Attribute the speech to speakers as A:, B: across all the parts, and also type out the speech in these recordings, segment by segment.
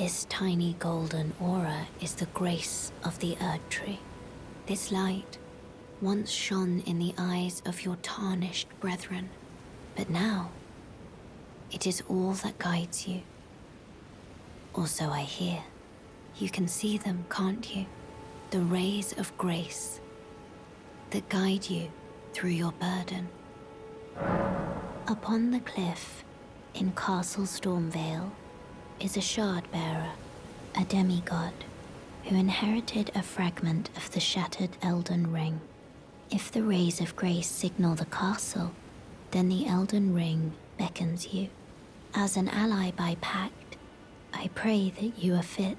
A: This tiny golden aura is the grace of the Erd Tree. This light once shone in the eyes of your tarnished brethren, but now it is all that guides you. Or so I hear. You can see them, can't you? The rays of grace that guide you through your burden. Upon the cliff in Castle Stormvale is a shard-bearer, a demigod, who inherited a fragment of the shattered Elden Ring. If the rays of grace signal the castle, then the Elden Ring beckons you. As an ally by pact, I pray that you are fit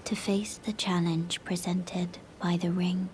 A: to face the challenge presented by the ring.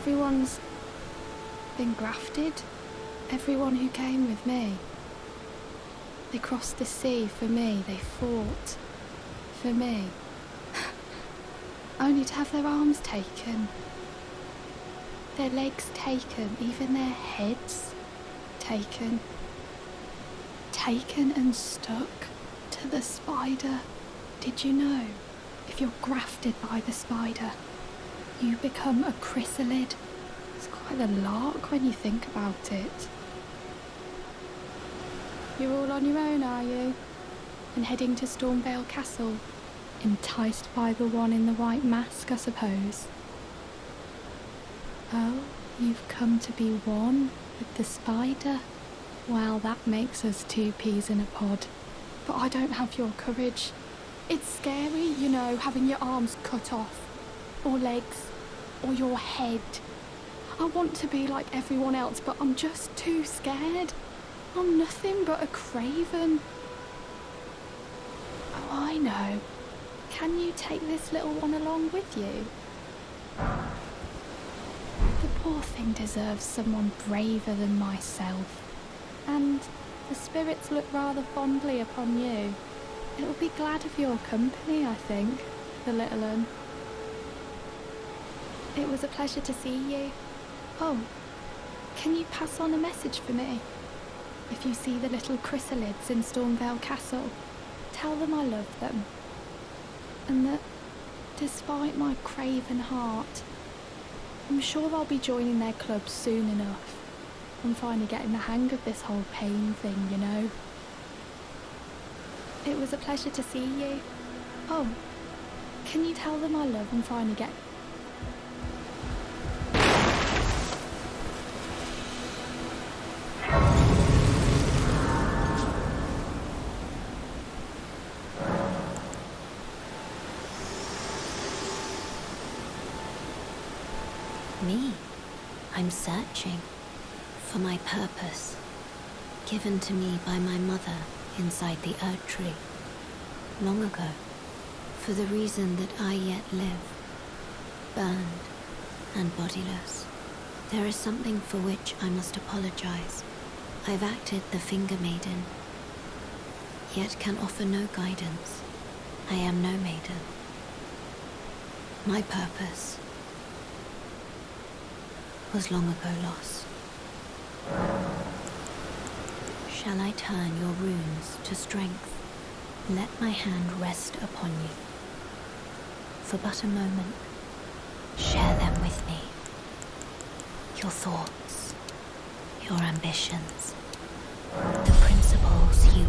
B: everyone's been grafted. Everyone who came with me. They crossed the sea for me. They fought for me. Only to have their arms taken. Their legs taken. Even their heads taken. Taken and stuck to the spider. Did you know? If you're grafted by the spider, you become a chrysalid. It's quite a lark when you think about it. You're all on your own, are you? And heading to Stormvale Castle? Enticed by the one in the white mask, I suppose. Oh, you've come to be one with the spider? Well, that makes us two peas in a pod. But I don't have your courage. It's scary, you know, having your arms cut off. Or legs. Or your head. I want to be like everyone else, but I'm just too scared. I'm nothing but a craven. Oh, I know. Can you take this little one along with you? The poor thing deserves someone braver than myself. And the spirits look rather fondly upon you. It'll be glad of your company, I think, the little un. It was a pleasure to see you. Oh, can you pass on a message for me? If you see the little chrysalids in Stormvale Castle, tell them I love them. And that, despite my craven heart, I'm sure I'll be joining their club soon enough. I'm finally getting the hang of this whole pain thing, you know. It was a pleasure to see you. Oh, can you tell them I love and finally get...
A: Me? I'm searching for my purpose, given to me by my mother inside the Erd Tree, long ago, for the reason that I yet live, burned and bodiless. There is something for which I must apologize. I've acted the Finger Maiden, yet can offer no guidance. I am no maiden. My purpose was long ago lost. Shall I turn your runes to strength? Let my hand rest upon you. For but a moment, share them with me. Your thoughts, your ambitions, the principles you...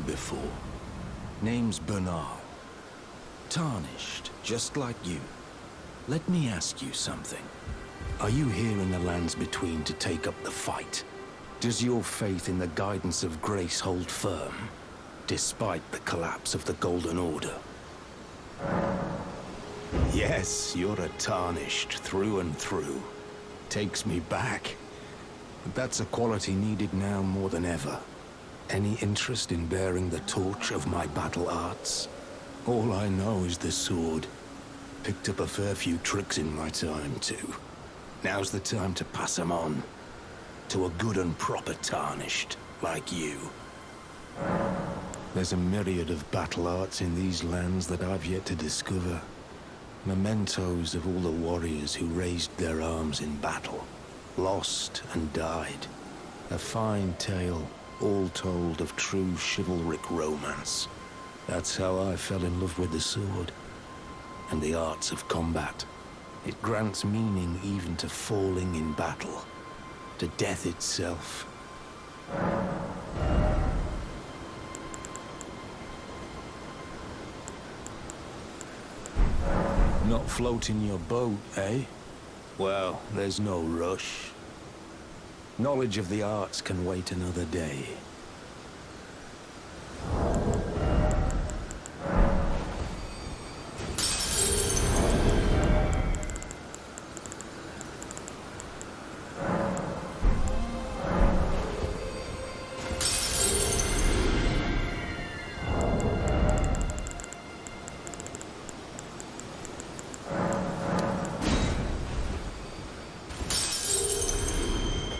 C: before. Name's Bernard. Tarnished, just like you. Let me ask you something. Are you here in the lands between to take up the fight? Does your faith in the guidance of grace hold firm, despite the collapse of the Golden Order? Yes, you're a Tarnished through and through. Takes me back. But that's a quality needed now more than ever. Any interest in bearing the torch of my battle arts? All I know is the sword. Picked up a fair few tricks in my time, too. Now's the time to pass them on. To a good and proper Tarnished, like you. There's a myriad of battle arts in these lands that I've yet to discover. Mementos of all the warriors who raised their arms in battle. Lost and died. A fine tale, all told of true chivalric romance. That's how I fell in love with the sword. And the arts of combat. It grants meaning even to falling in battle. To death itself. Not floating your boat, eh? Well, there's no rush. Knowledge of the arts can wait another day.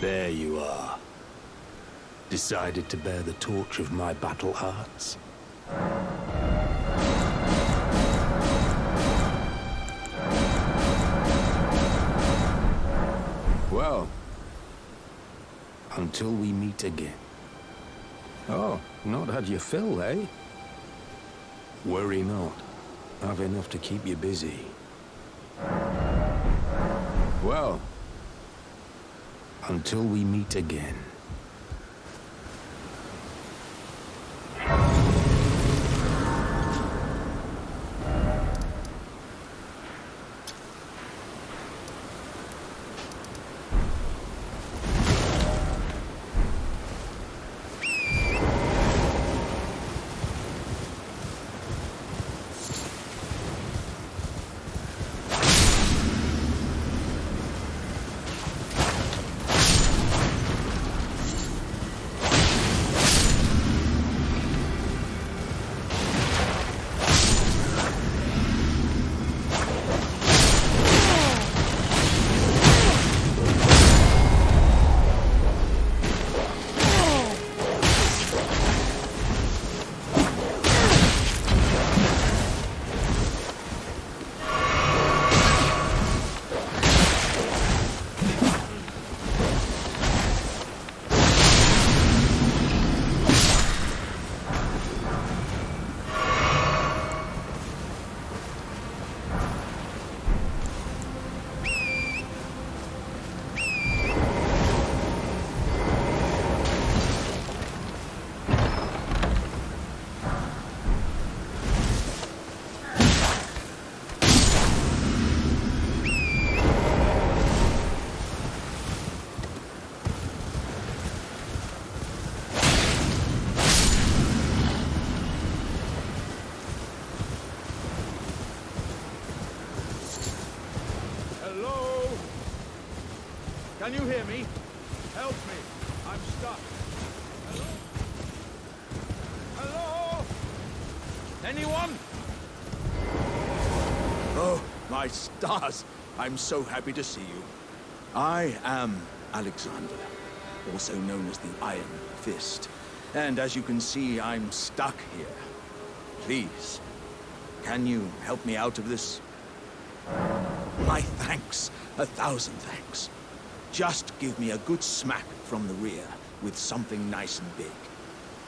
C: There you are. Decided to bear the torch of my battle arts? Well, until we meet again. Oh, not had your fill, eh? Worry not. I've enough to keep you busy. Well, until we meet again.
D: Can you hear me? Help me. I'm stuck. Hello? Hello? Anyone? Oh, my stars. I'm so happy to see you. I am Alexander, also known as the Iron Fist. And as you can see, I'm stuck here. Please, can you help me out of this? My thanks. 1,000 thanks. Just give me a good smack from the rear with something nice and big.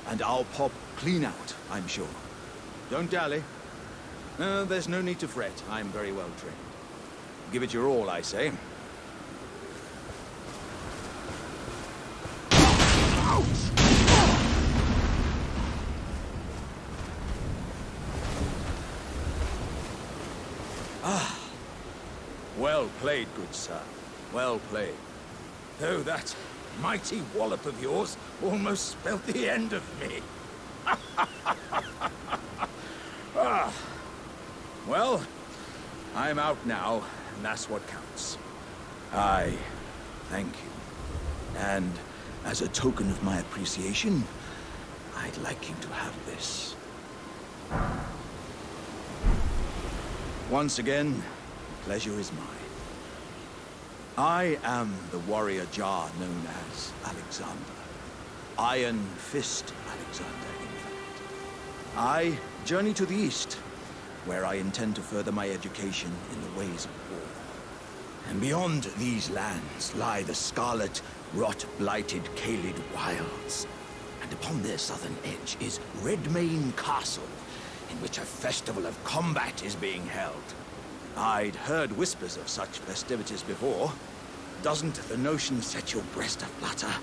D: And I'll pop clean out, I'm sure. Don't dally. There's no need to fret. I'm very well trained. Give it your all, I say. Well played, good sir. Well played. Though that mighty wallop of yours almost spelled the end of me. Well, I'm out now, and that's what counts. I thank you. And as a token of my appreciation, I'd like you to have this. Once again, pleasure is mine. I am the warrior Jar known as Alexander. Iron Fist Alexander, in fact. I journey to the east, where I intend to further my education in the ways of war. And beyond these lands lie the scarlet, rot-blighted Caelid wilds. And upon their southern edge is Redmane Castle, in which a festival of combat is being held. I'd heard whispers of such festivities before. Doesn't the notion set your breast aflutter?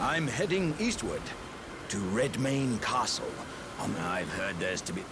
D: I'm heading eastward to Redmane Castle. I've heard there's to be...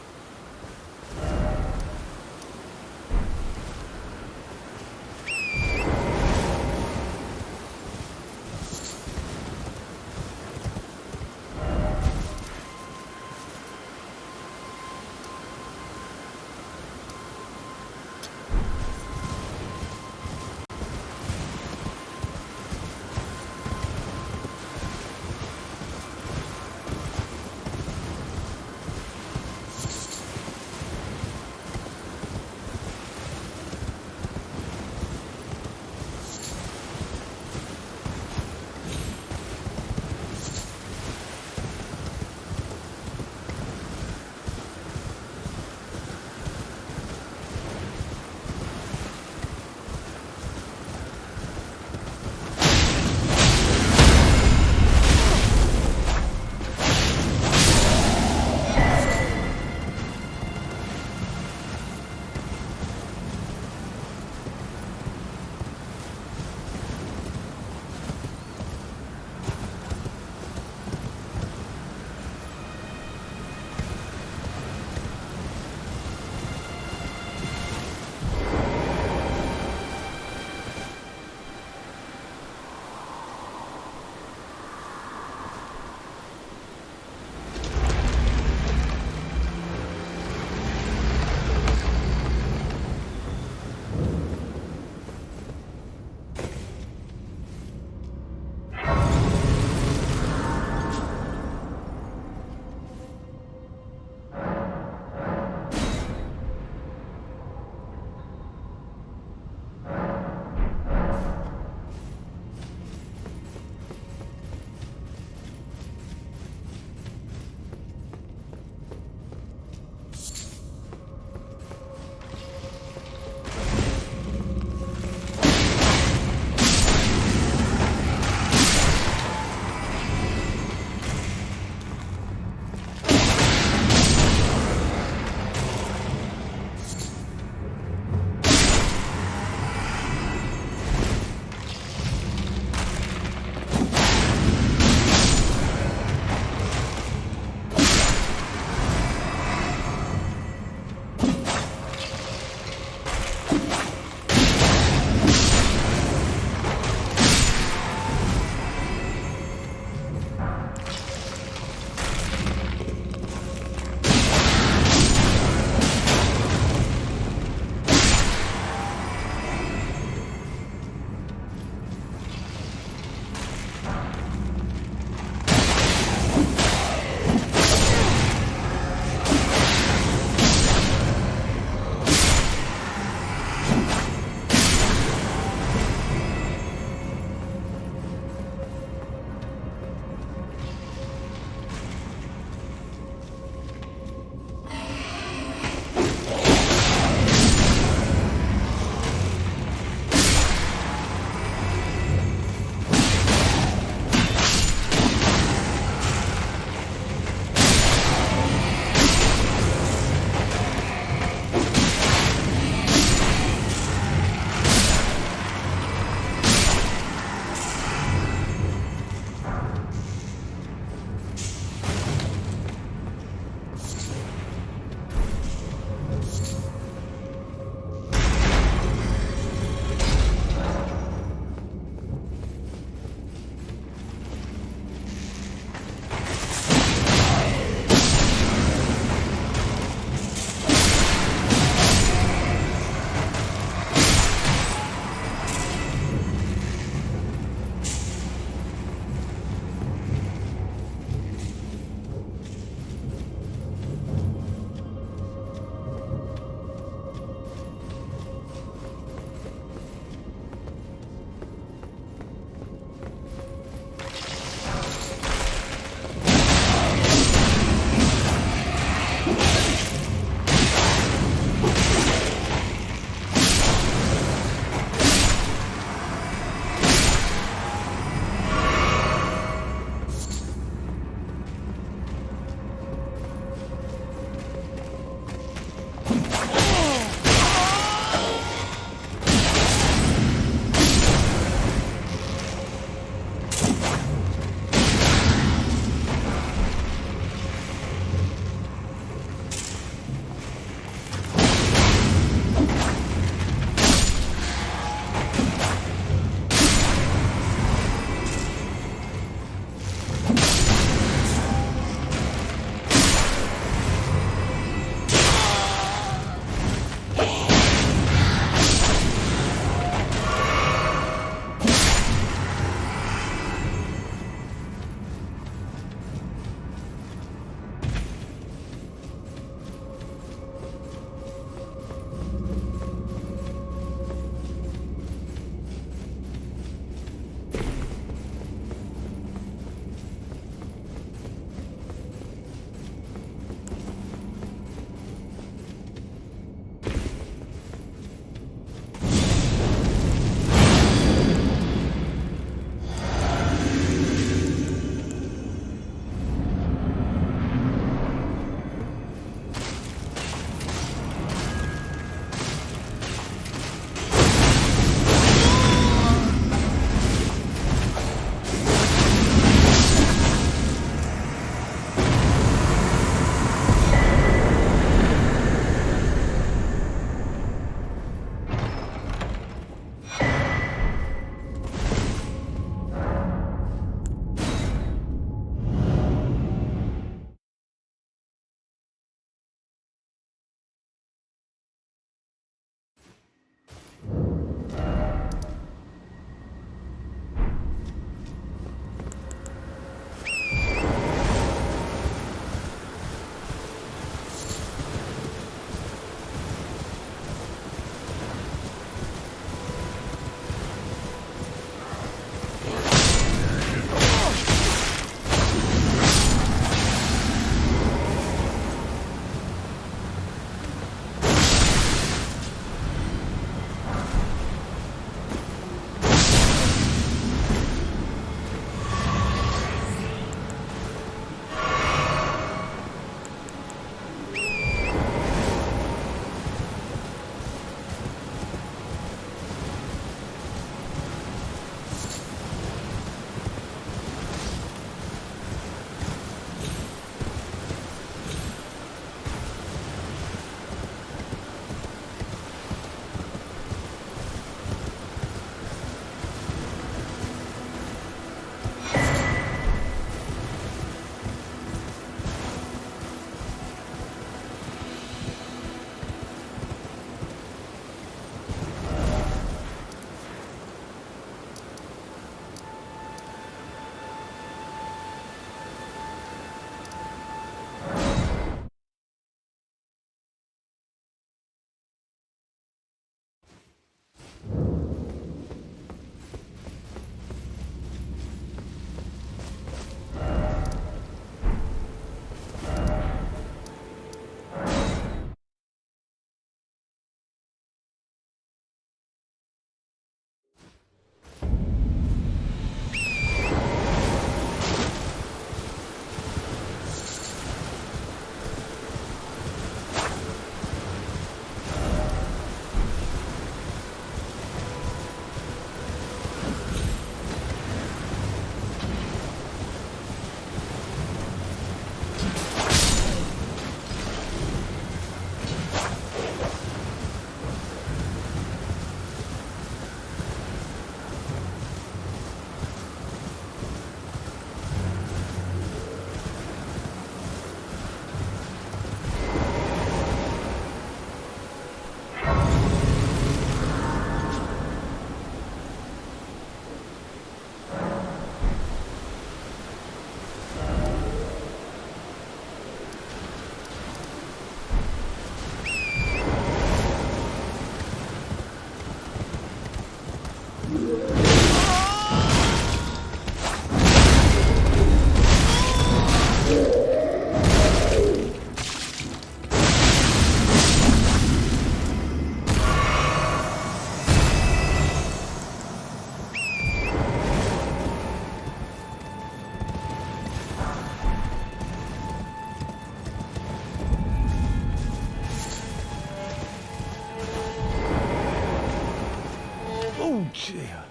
E: Oh, dear.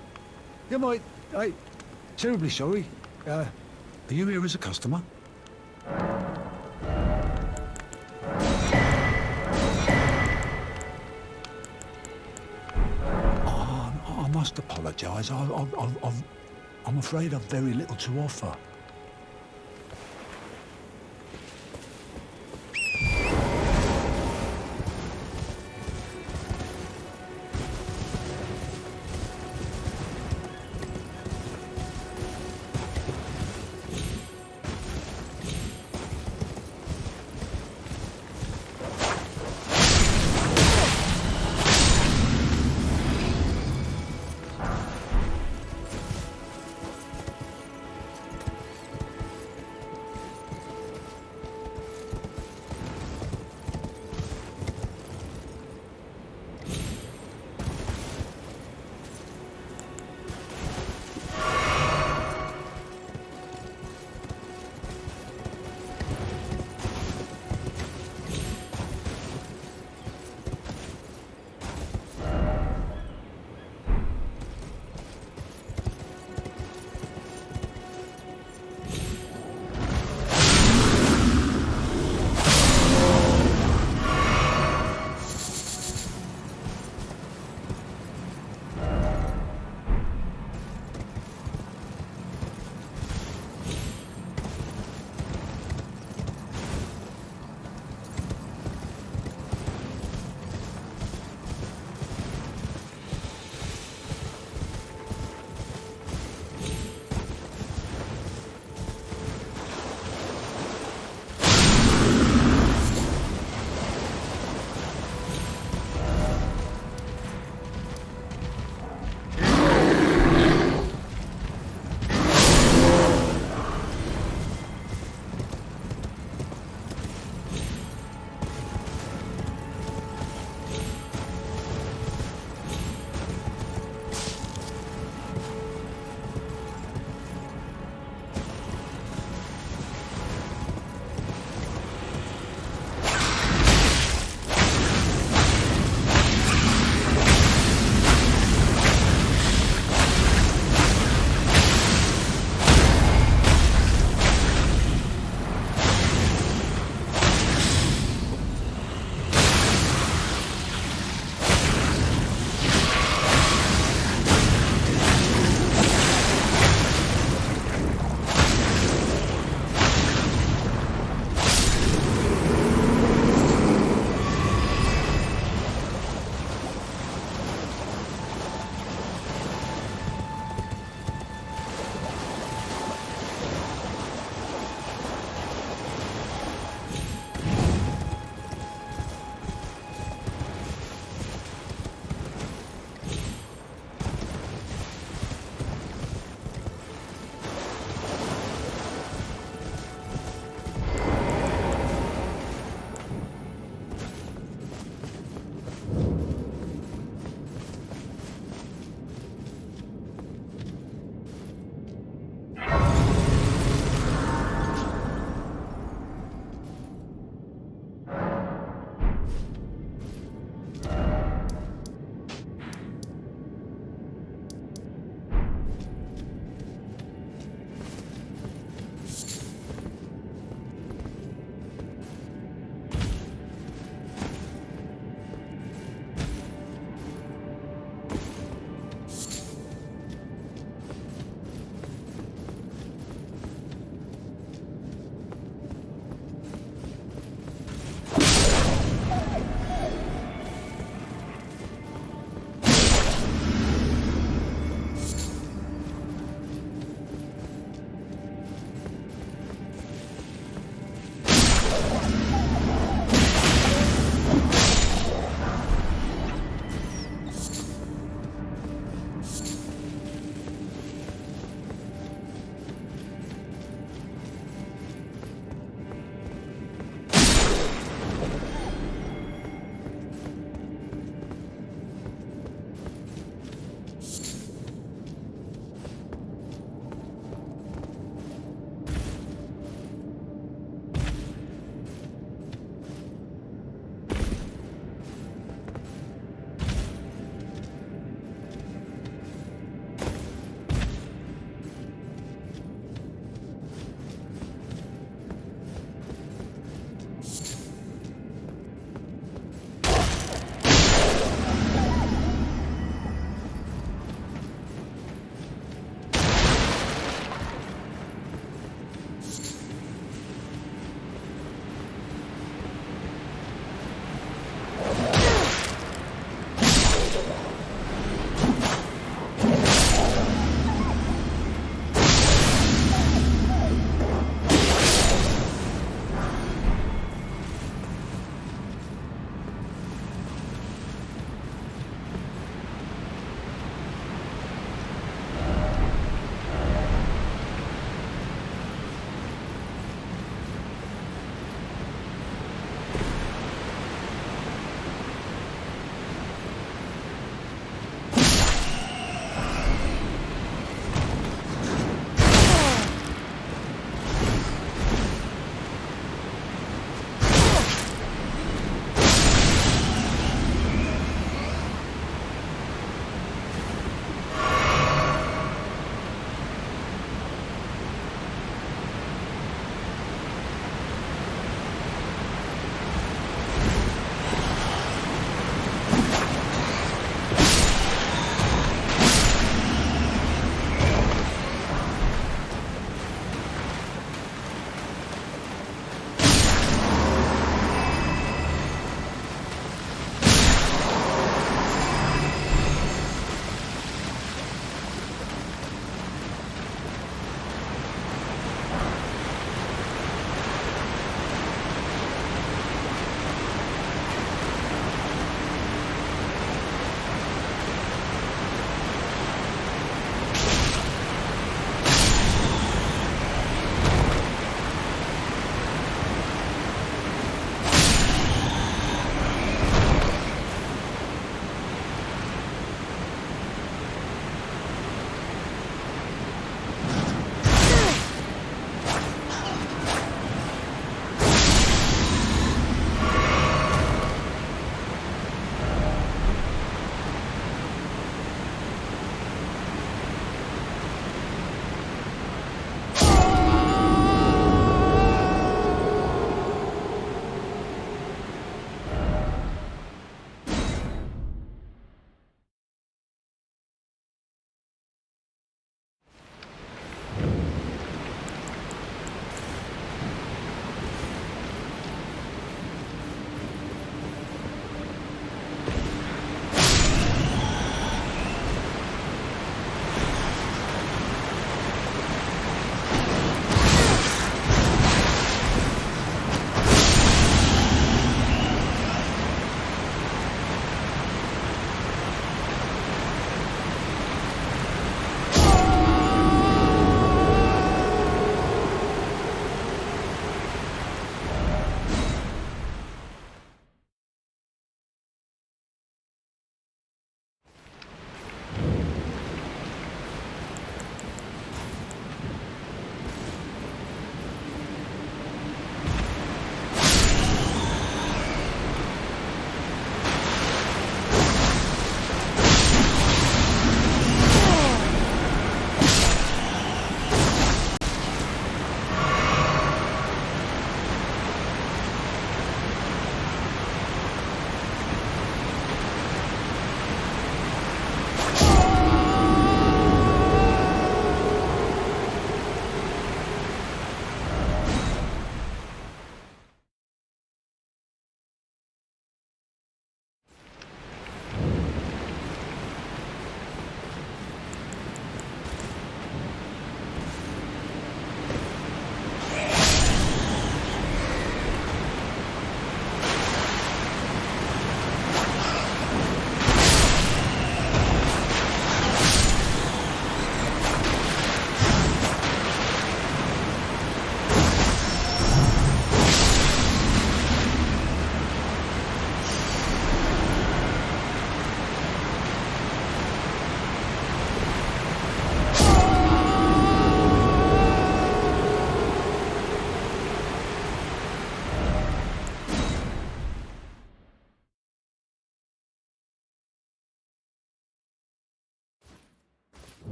E: Yeah, mate, terribly sorry. Are you here as a customer? I must apologise. I'm afraid I've very little to offer.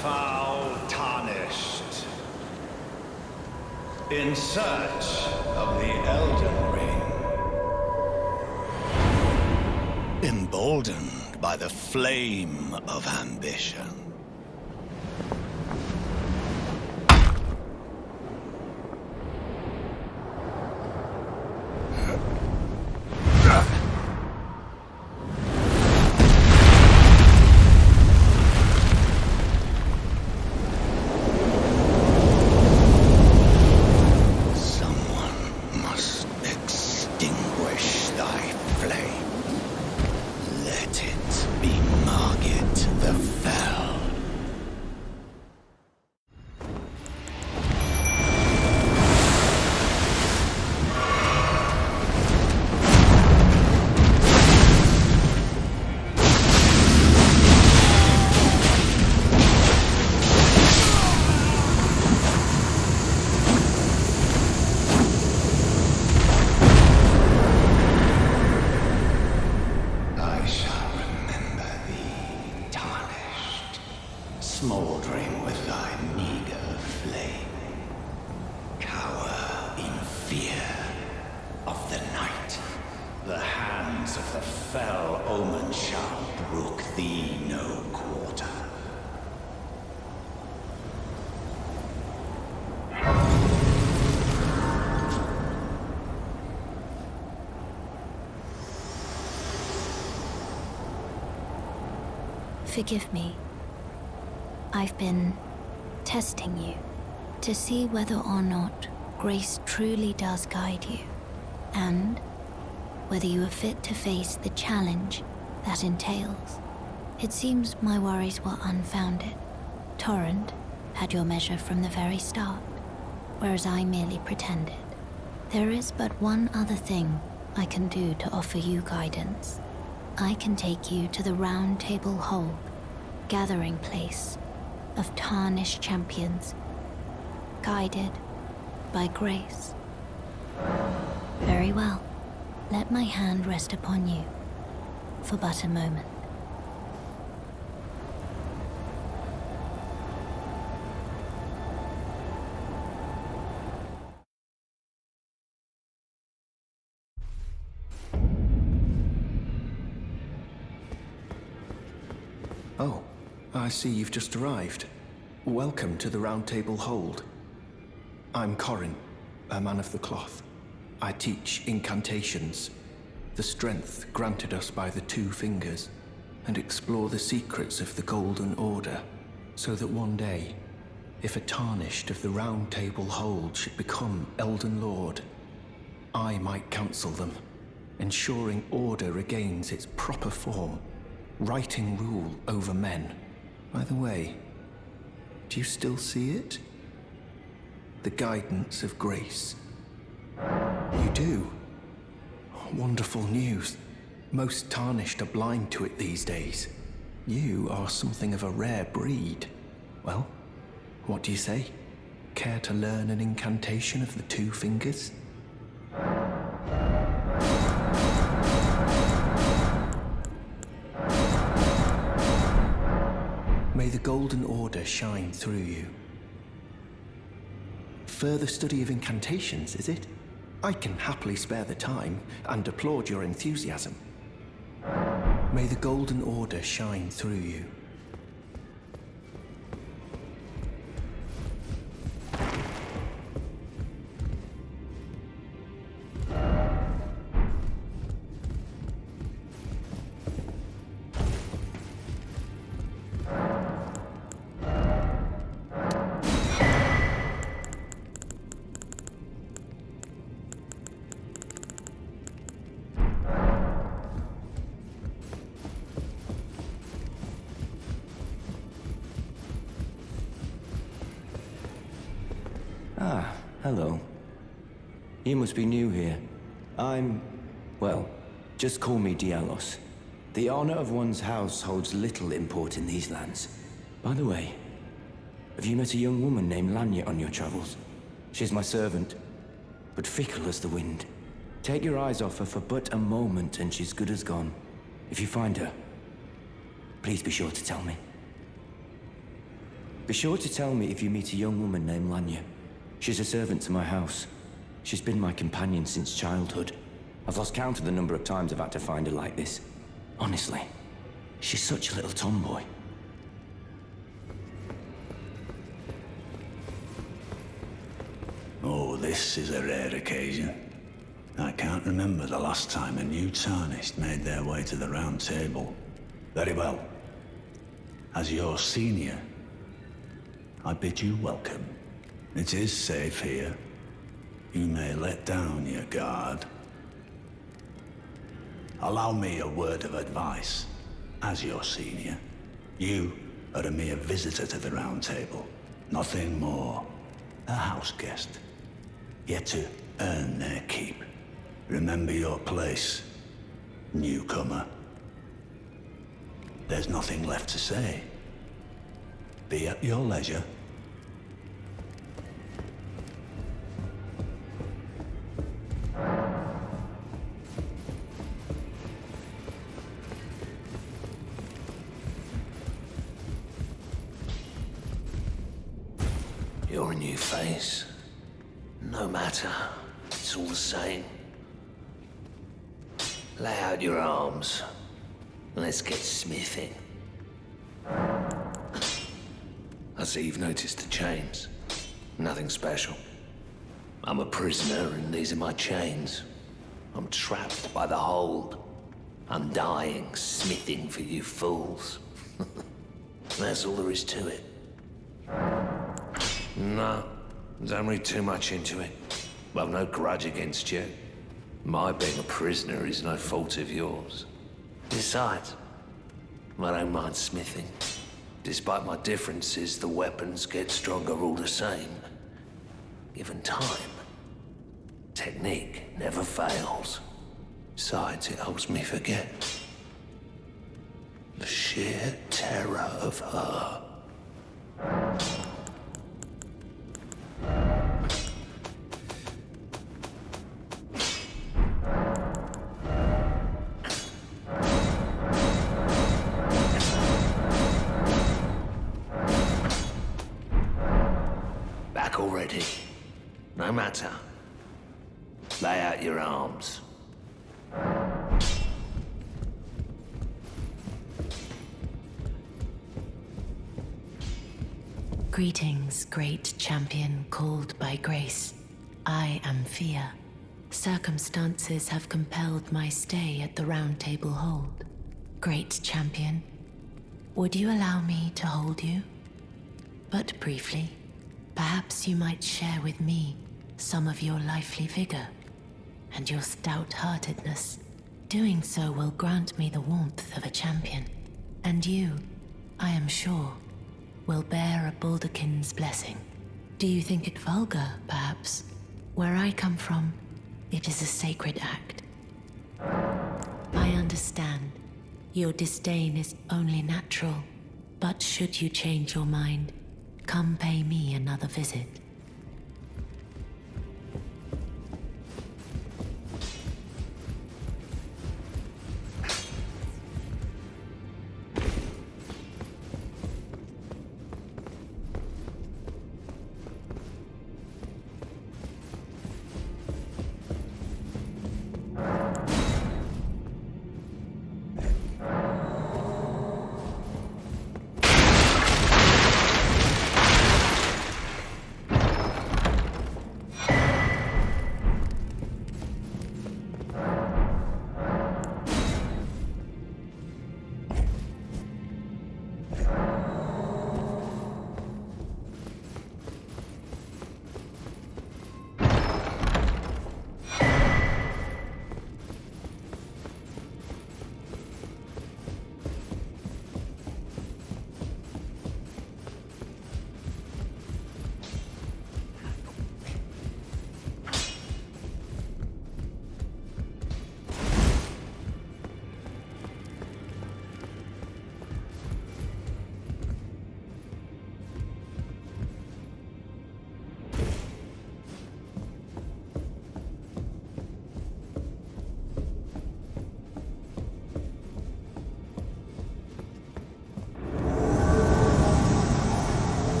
F: foul tarnished, in search of the Elden Ring, emboldened by the flame of ambition. Smoldering with thy meager flame, cower in fear of the night. The hands of the fell omen shall brook thee no quarter.
A: Forgive me. I've been testing you to see whether or not grace truly does guide you, and whether you are fit to face the challenge that entails. It seems my worries were unfounded. Torrent had your measure from the very start, whereas I merely pretended. There is but one other thing I can do to offer you guidance. I can take you to the Round Table Hold, gathering place of tarnished champions, guided by grace. Very well. Let my hand rest upon you for but a moment.
G: Oh, I see you've just arrived. Welcome to the Round Table Hold. I'm Corin, a man of the cloth. I teach incantations, the strength granted us by the Two Fingers, and explore the secrets of the Golden Order, so that one day, if a tarnished of the Round Table Hold should become Elden Lord, I might counsel them, ensuring order regains its proper form, righting rule over men. By the way, do you still see it? The guidance of grace. You do? Wonderful news. Most tarnished are blind to it these days. You are something of a rare breed. Well, what do you say? Care to learn an incantation of the Two Fingers? May the Golden Order shine through you. Further study of incantations, is it? I can happily spare the time and applaud your enthusiasm. May the Golden Order shine through you.
H: Ah, hello. You must be new here. Well, just call me Dialos. The honor of one's house holds little import in these lands. By the way, have you met a young woman named Lanya on your travels? She's my servant, but fickle as the wind. Take your eyes off her for but a moment and she's good as gone. If you find her, please be sure to tell me. Be sure to tell me if you meet a young woman named Lanya. She's a servant to my house. She's been my companion since childhood. I've lost count of the number of times I've had to find her like this. Honestly, she's such a little tomboy.
F: Oh, this is a rare occasion. I can't remember the last time a new tarnished made their way to the Round Table. Very well. As your senior, I bid you welcome. It is safe here. You may let down your guard. Allow me a word of advice. As your senior, you are a mere visitor to the Round Table. Nothing more. A house guest. Yet to earn their keep. Remember your place, newcomer. There's nothing left to say. Be at your leisure.
I: You're a new face. No matter. It's all the same. Lay out your arms. Let's get smithing. I see you've noticed the chains. Nothing special. I'm a prisoner and these are my chains. I'm trapped by the hold. I'm dying, smithing for you fools. That's all there is to it. No, don't read too much into it. I've no grudge against you. My being a prisoner is no fault of yours. Besides, I don't mind smithing. Despite my differences, the weapons get stronger all the same. Given time, technique never fails. Besides, it helps me forget the sheer terror of her. Already. No matter. Lay out your arms.
J: Greetings, great champion called by grace. I am Fear. Circumstances have compelled my stay at the Round Table Hold. Great champion, would you allow me to hold you? But briefly. Perhaps you might share with me some of your lively vigor and your stout-heartedness. Doing so will grant me the warmth of a champion, and you, I am sure, will bear a Baldakin's blessing. Do you think it vulgar, perhaps? Where I come from, it is a sacred act. I understand. Your disdain is only natural, but should you change your mind, come pay me another visit.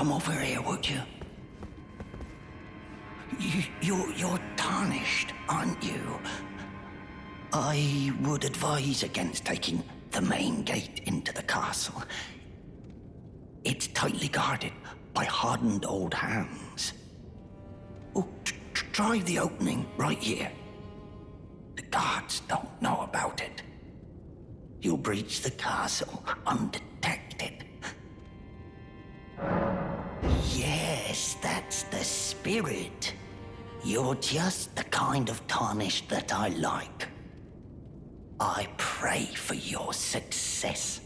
K: come over here, would you? You're tarnished, aren't you? I would advise against taking the main gate into the castle. It's tightly guarded by hardened old hands. Oh, try the opening right here. The guards don't know about it. You'll breach the castle undetected. Yes, that's the spirit. You're just the kind of tarnished that I like. I pray for your success.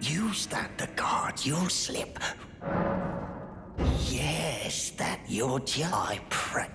K: Use that, the guards, you'll slip. Yes, that you're just... I pray...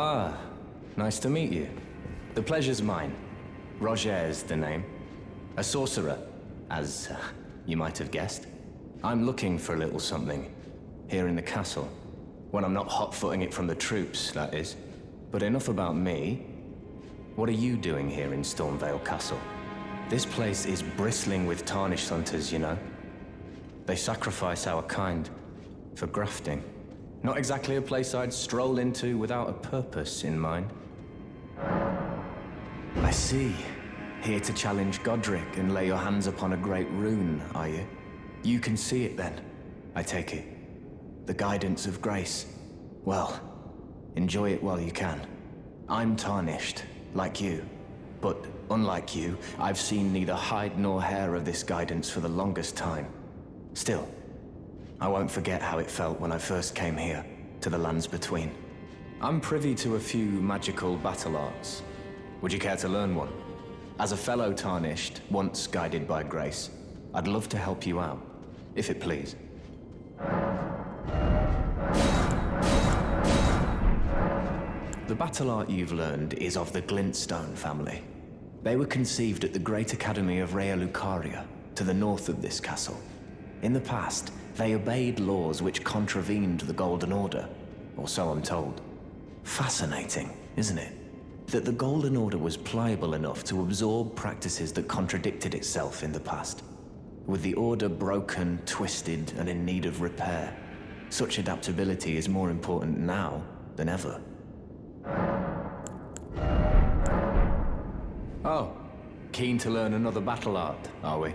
H: Ah, nice to meet you. The pleasure's mine. Roger's the name. A sorcerer, as you might have guessed. I'm looking for a little something, here in the castle. When I'm not hot-footing it from the troops, that is. But enough about me. What are you doing here in Stormvale Castle? This place is bristling with tarnished hunters, you know. They sacrifice our kind for grafting. Not exactly a place I'd stroll into without a purpose in mind. I see. Here to challenge Godric and lay your hands upon a great rune, are you? You can see it then, I take it. The guidance of grace. Well, enjoy it while you can. I'm tarnished, like you. But unlike you, I've seen neither hide nor hair of this guidance for the longest time. Still, I won't forget how it felt when I first came here, to the lands between. I'm privy to a few magical battle arts. Would you care to learn one? As a fellow Tarnished, once guided by grace, I'd love to help you out, if it please. The battle art you've learned is of the Glintstone family. They were conceived at the Great Academy of Rea Lucaria, to the north of this castle. In the past, they obeyed laws which contravened the Golden Order, or so I'm told. Fascinating, isn't it? That the Golden Order was pliable enough to absorb practices that contradicted itself in the past. With the Order broken, twisted, and in need of repair, such adaptability is more important now than ever. Oh, keen to learn another battle art, are we?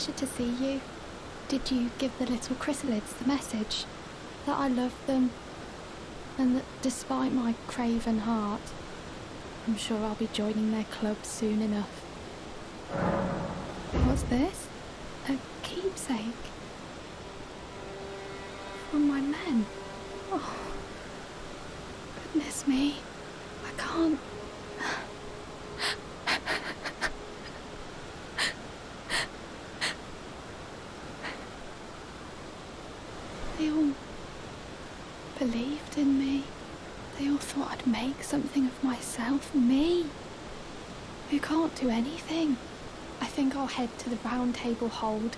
B: pleasure to see you. Did you give the little chrysalids the message? That I love them, and that despite my craven heart, I'm sure I'll be joining their club soon enough. What's this? A keepsake? From my men? Oh, goodness me. I can't... They all believed in me. They all thought I'd make something of myself. Me, who can't do anything. I think I'll head to the Round Table Hold.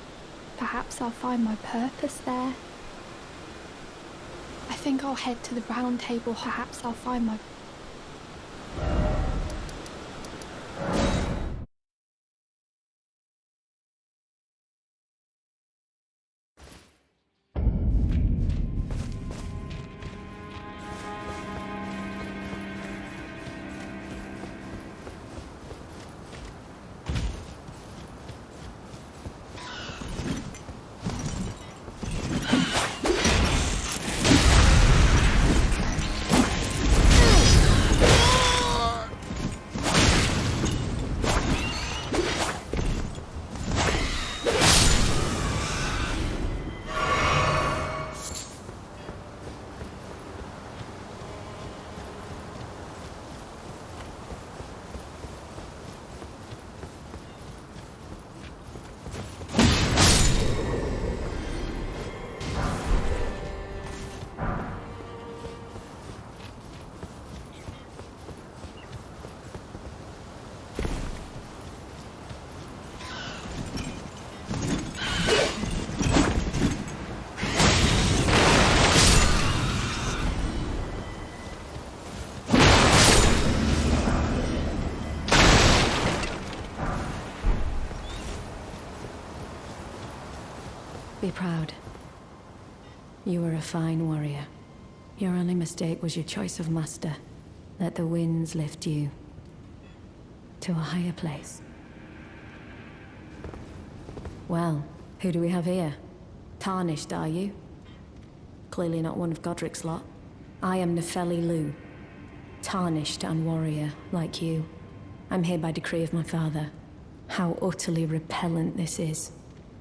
B: Perhaps I'll find my purpose there. I think I'll head to the Round Table. Perhaps I'll find my...
L: Be proud. You were a fine warrior. Your only mistake was your choice of master. Let the winds lift you to a higher place. Well, who do we have here? Tarnished, are you? Clearly not one of Godric's lot. I am Nefeli Lu. Tarnished and warrior, like you. I'm here by decree of my father. How utterly repellent this is.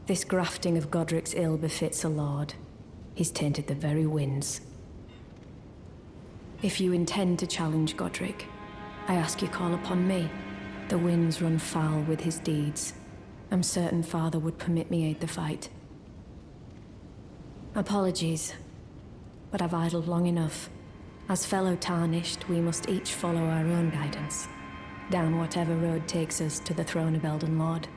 L: This grafting of Godric's ill befits a lord. He's tainted the very winds. If you intend to challenge Godric, I ask you call upon me. The winds run foul with his deeds. I'm certain father would permit me aid the fight. Apologies, but I've idled long enough. As fellow Tarnished, we must each follow our own guidance, down whatever road takes us to the throne of Elden Lord.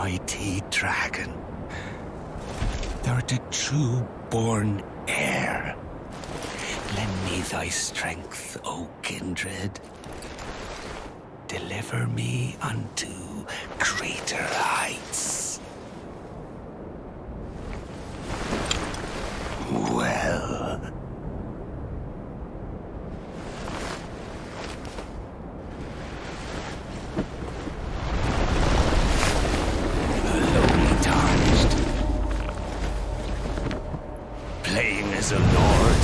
K: mighty dragon. Thou the true born heir. Lend me thy strength, O kindred. Deliver me unto greater heights. Well. Lowly tarnished. Playing as a lord.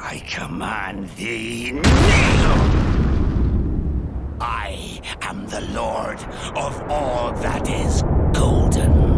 K: I command thee, kneel! I am the lord of all that is golden.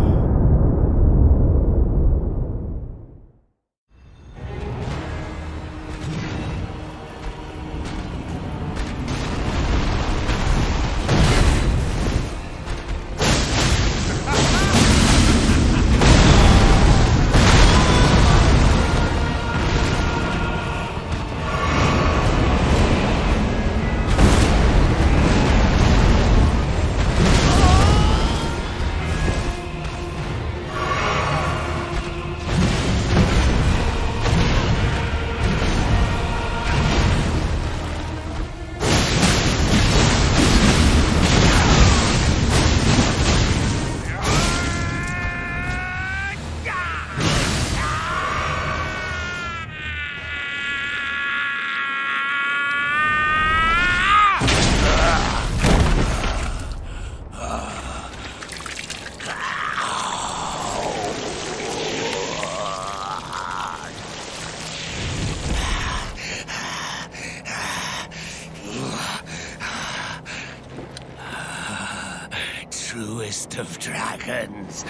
K: Truest of dragons.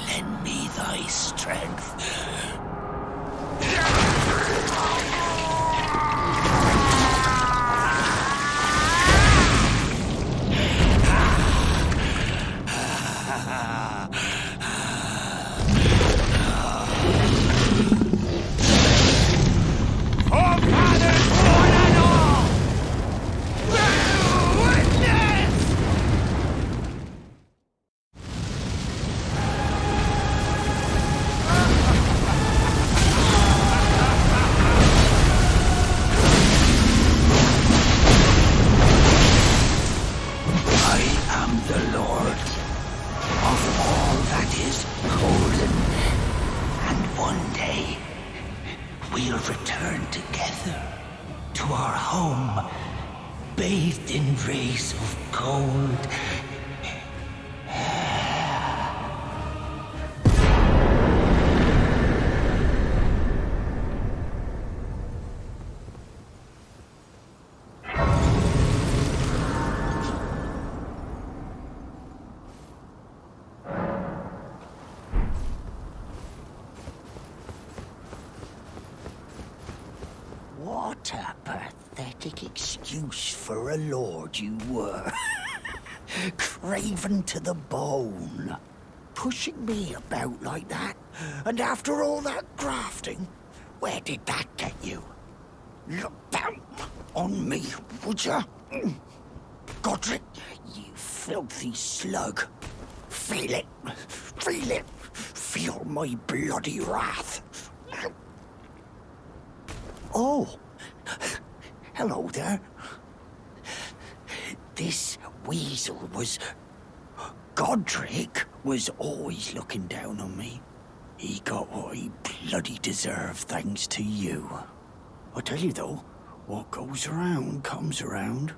K: Lend me thy strength. We'll return together to our home, bathed in rays of gold. What a pathetic excuse for a lord you were. Craven to the bone. Pushing me about like that. And after all that grafting, where did that get you? Look down on me, would ya? Godric, you filthy slug. Feel it. Feel it. Feel my bloody wrath. Oh, hello there. This weasel was... Godric was always looking down on me. He got what he bloody deserved thanks to you. I tell you though, what goes around comes around.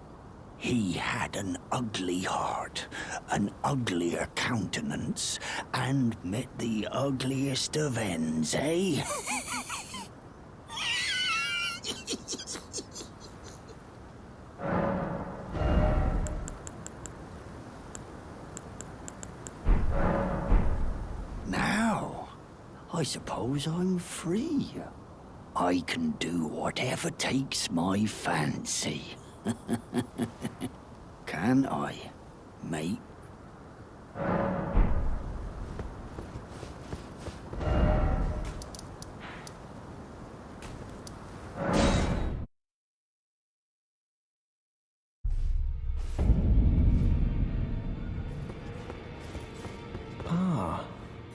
K: He had an ugly heart, an uglier countenance, and met the ugliest of ends, eh? Now, I suppose I'm free. I can do whatever takes my fancy. Can I, mate?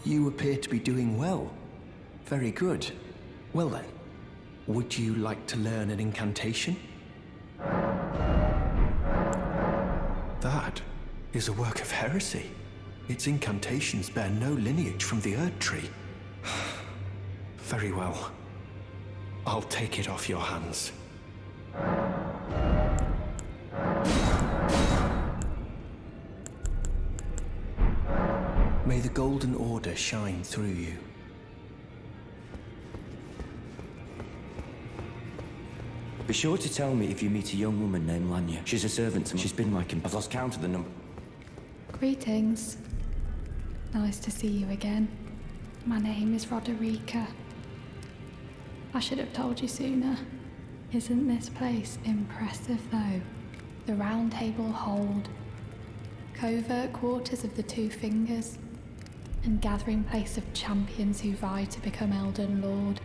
G: You appear to be doing well. Very good. Well then, would you like to learn an incantation? That is a work of heresy. Its incantations bear no lineage from the Erd Tree. Very well. I'll take it off your hands. May the Golden Order shine through you.
H: Be sure to tell me if you meet a young woman named Lanya. She's a servant to me. She's been my I've lost count of the number.
B: Greetings. Nice to see you again. My name is Roderica. I should have told you sooner. Isn't this place impressive, though? The Round Table Hold, covert quarters of the Two Fingers, and gathering place of champions who vie to become Elden Lord.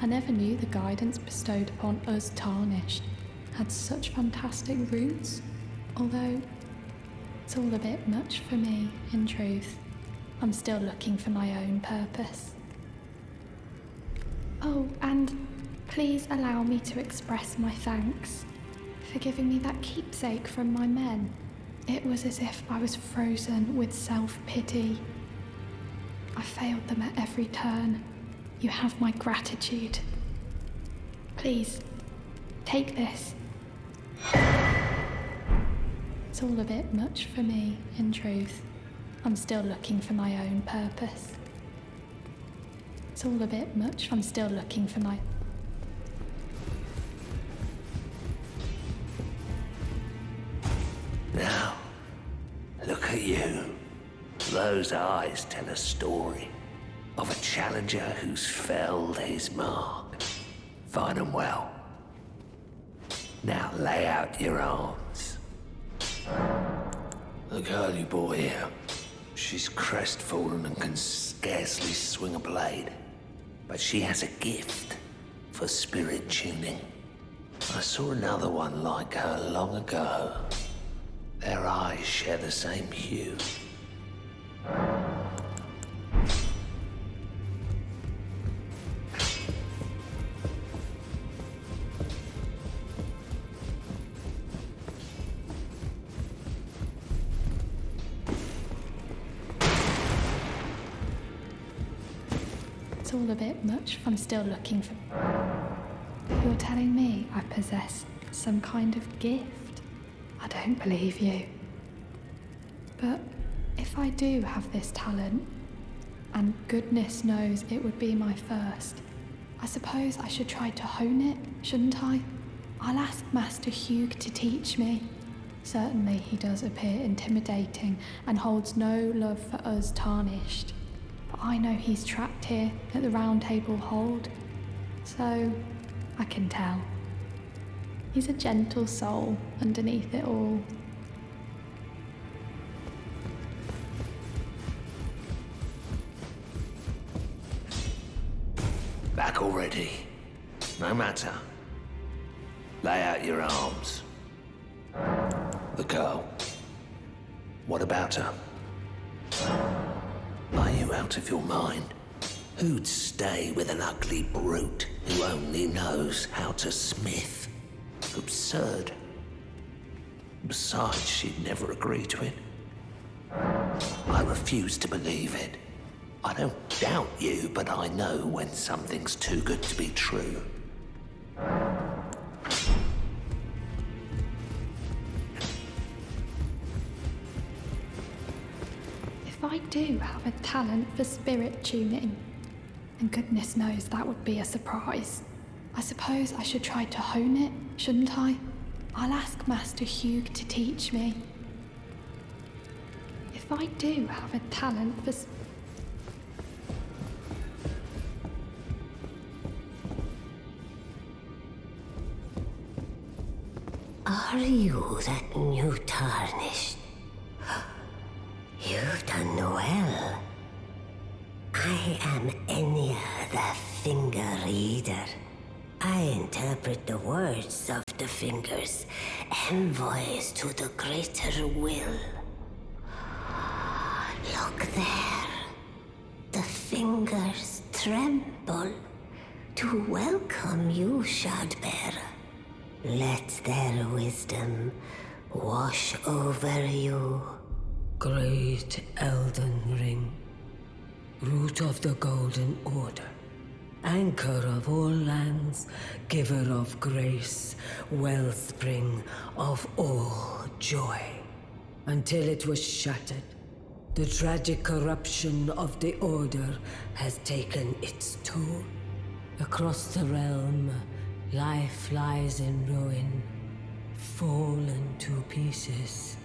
B: I never knew the guidance bestowed upon us Tarnished had such fantastic roots, although it's all a bit much for me, in truth. I'm still looking for my own purpose. Oh, and please allow me to express my thanks for giving me that keepsake from my men. It was as if I was frozen with self-pity. I failed them at every turn. You have my gratitude. Please, take this. It's all a bit much for me, in truth. I'm still looking for my own purpose. It's all a bit much. I'm still looking for my...
I: Now, look at you. Those eyes tell a story of a challenger who's felled his mark. Fine and well. Now lay out your arms. The girl you brought here, she's crestfallen and can scarcely swing a blade. But she has a gift for spirit tuning. I saw another one like her long ago. Their eyes share the same hue.
B: It's all a bit much. I'm still looking for... You're telling me I possess some kind of gift? I don't believe you. But if I do have this talent, and goodness knows it would be my first, I suppose I should try to hone it, shouldn't I? I'll ask Master Hugh to teach me. Certainly he does appear intimidating and holds no love for us Tarnished. But I know he's trapped here at the Round Table Hold, so I can tell. He's a gentle soul underneath it all.
I: Back already. No matter. Lay out your arms. The girl. What about her? Are you out of your mind? Who'd stay with an ugly brute who only knows how to smith? Absurd. Besides, she'd never agree to it. I refuse to believe it. I don't doubt you, but I know when something's too good to be true.
B: If I do have a talent for spirit tuning, and goodness knows that would be a surprise, I suppose I should try to hone it, shouldn't I? I'll ask Master Hugh to teach me. If I do have a talent for...
M: Are you that new Tarnished? You've done well. I am Enya the Finger Reader. I interpret the words of the fingers, envoys to the greater will. Look there. The fingers tremble to welcome you, Shardbearer. Let their wisdom wash over you.
N: Great Elden Ring, root of the Golden Order, anchor of all lands, giver of grace, wellspring of all joy. Until it was shattered, the tragic corruption of the Order has taken its toll. Across the realm, life lies in ruin, fallen to pieces.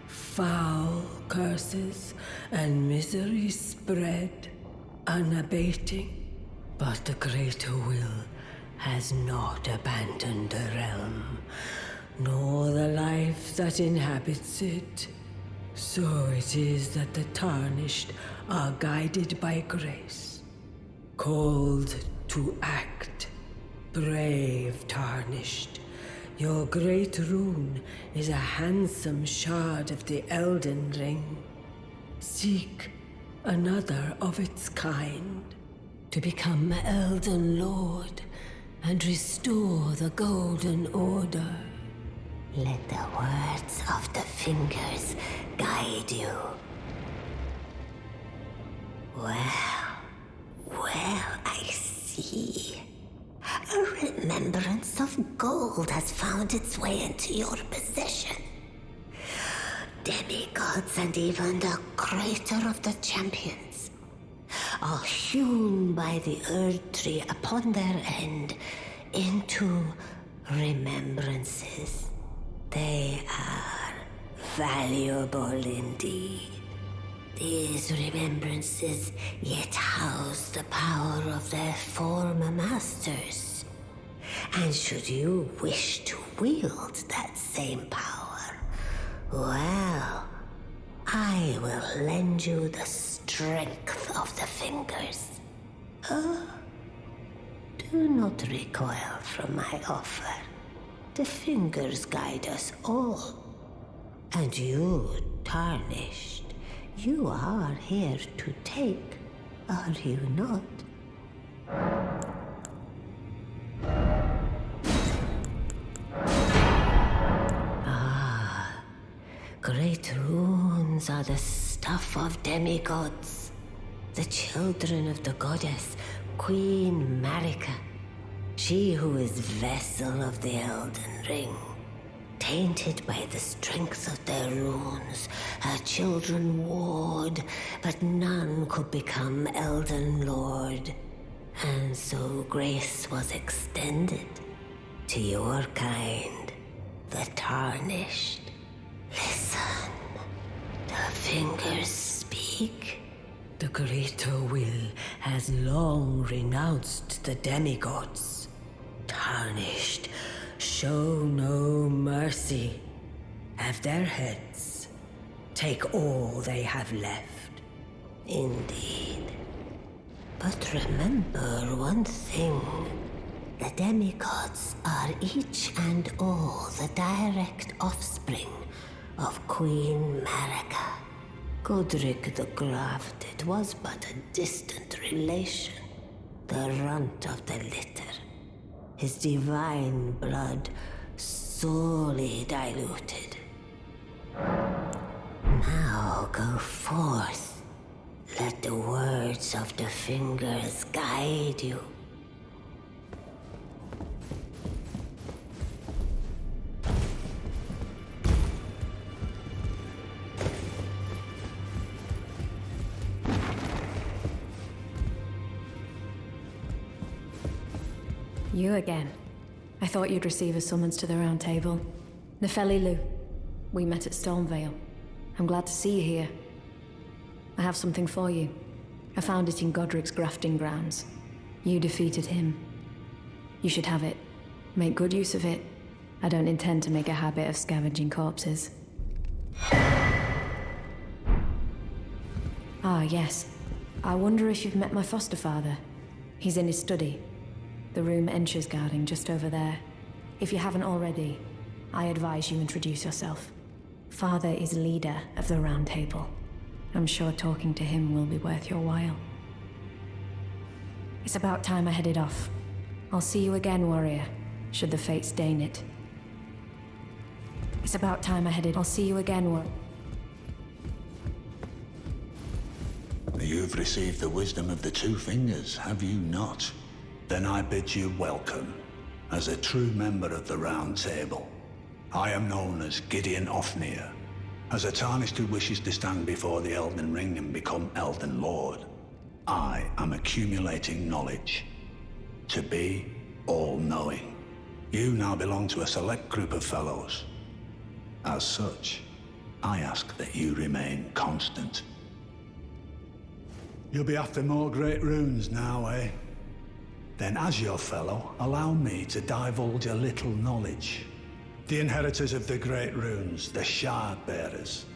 N: Foul curses and misery spread, unabating. But the greater will has not abandoned the realm, nor the life that inhabits it. So it is that the Tarnished are guided by grace, called to act. Brave Tarnished, your great rune is a handsome shard of the Elden Ring. Seek another of its kind to become Elden Lord and restore the Golden Order.
M: Let the words of the fingers guide you. Well, I see. A remembrance of gold has found its way into your possession. Demigods and even the greater of the champions are hewn by the Earth Tree upon their end into remembrances. They are valuable indeed. These remembrances yet house the power of their former masters. And should you wish to wield that same power, well, I will lend you the strength of the fingers. Do not recoil from my offer. The fingers guide us all. And you, Tarnished, you are here to take, are you not? Ah, great runes are the stuff of demigods, the children of the goddess Queen Marika, she who is vessel of the Elden Ring. Tainted by the strength of their runes, her children warred, but none could become Elden Lord. And so grace was extended to your kind, the Tarnished. Listen, the fingers speak.
N: The greater will has long renounced the demigods. Tarnished, show no mercy. Have their heads. Take all they have left.
M: Indeed. But remember one thing. The demigods are each and all the direct offspring of Queen Marika. Godric the Grafted was but a distant relation, the runt of the litter. His divine blood sorely diluted. Now go forth. Let the words of the fingers guide you.
L: You again. I thought you'd receive a summons to the Round Table. Nefeli Lu. We met at Stormvale. I'm glad to see you here. I have something for you. I found it in Godric's grafting grounds. You defeated him. You should have it. Make good use of it. I don't intend to make a habit of scavenging corpses. Ah, yes. I wonder if you've met my foster father. He's in his study. The room Encher's guarding just over there. If you haven't already, I advise you introduce yourself. Father is leader of the Round Table. I'm sure talking to him will be worth your while. It's about time I headed off. I'll see you again, warrior, should the fates deign it. It's about time I headed. I'll see you again, warrior.
F: You've received the wisdom of the Two Fingers, have you not? Then I bid you welcome, as a true member of the Round Table. I am known as Gideon Ofnir, as a Tarnished who wishes to stand before the Elden Ring and become Elden Lord. I am accumulating knowledge, to be all-knowing. You now belong to a select group of fellows. As such, I ask that you remain constant. You'll be after more great runes now, eh? Then as your fellow, allow me to divulge a little knowledge. The inheritors of the great runes, the Shard Bearers.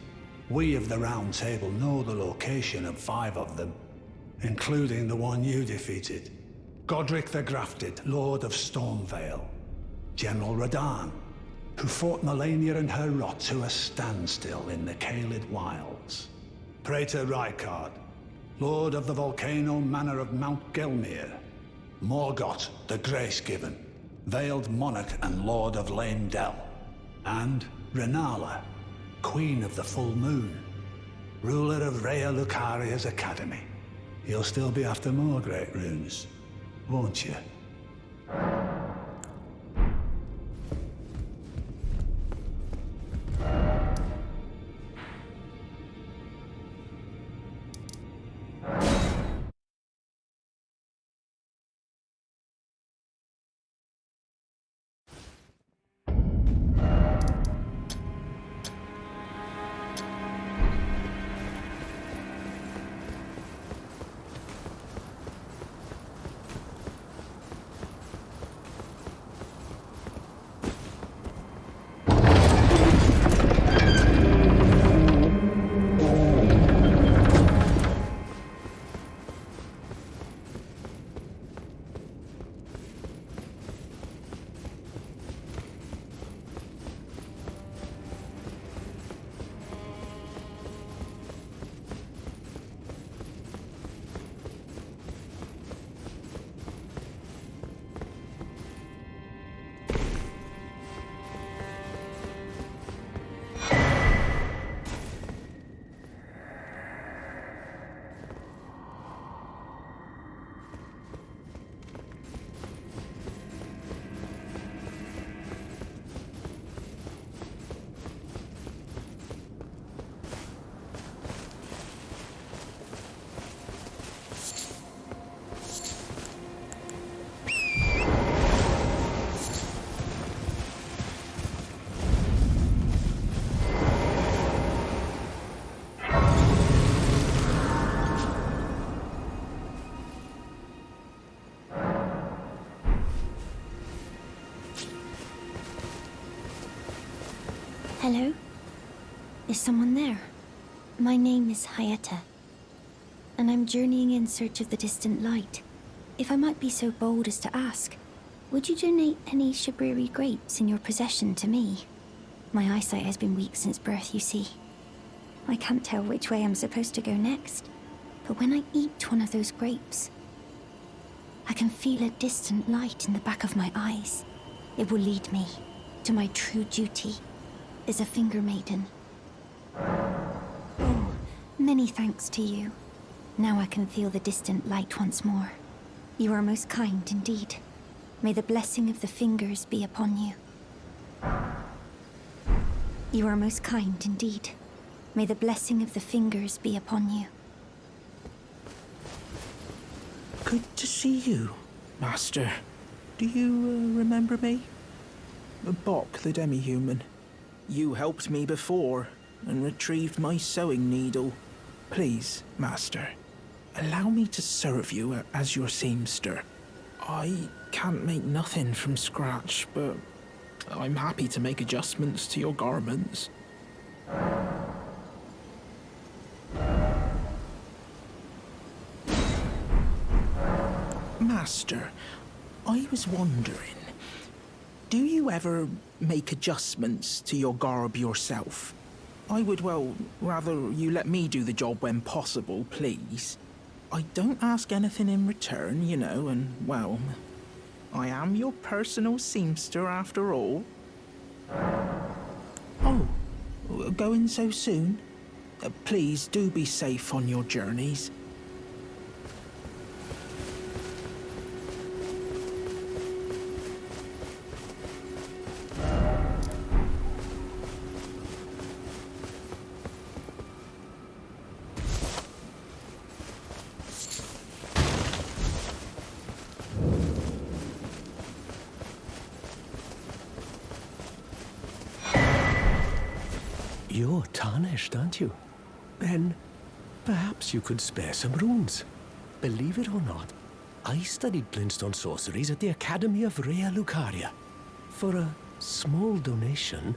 F: We of the Round Table know the location of 5 of them, including the one you defeated. Godric the Grafted, Lord of Stormvale. General Radahn, who fought Melania and her rot to a standstill in the Caelid Wilds. Praetor Rykard, Lord of the Volcano Manor of Mount Gelmir. Morgott, the Grace-Given, Veiled Monarch and Lord of Lane Dell. And Renala, Queen of the Full Moon, ruler of Rhea Lucaria's Academy. You'll still be after more great runes, won't you?
A: Hello? Is someone there? My name is Hyetta, and I'm journeying in search of the distant light. If I might be so bold as to ask, would you donate any Shabriri grapes in your possession to me? My eyesight has been weak since birth, you see. I can't tell which way I'm supposed to go next, but when I eat one of those grapes, I can feel a distant light in the back of my eyes. It will lead me to my true duty as a Finger Maiden. Oh, many thanks to you. Now I can feel the distant light once more. You are most kind indeed. May the blessing of the Fingers be upon you. You are most kind indeed. May the blessing of the Fingers be upon you.
O: Good to see you, Master. Do you remember me? Bok, the demi-human. You helped me before and retrieved my sewing needle. Please, Master, allow me to serve you as your seamster. I can't make nothing from scratch, but I'm happy to make adjustments to your garments. Master, I was wondering, do you ever make adjustments to your garb yourself? I would, well, rather you let me do the job when possible, please. I don't ask anything in return, you know, and, well, I am your personal seamster after all. Oh, going so soon? Please do be safe on your journeys.
P: You're tarnished, aren't you? Then perhaps you could spare some runes. Believe it or not, I studied glintstone sorceries at the Academy of Rea Lucaria. For a small donation,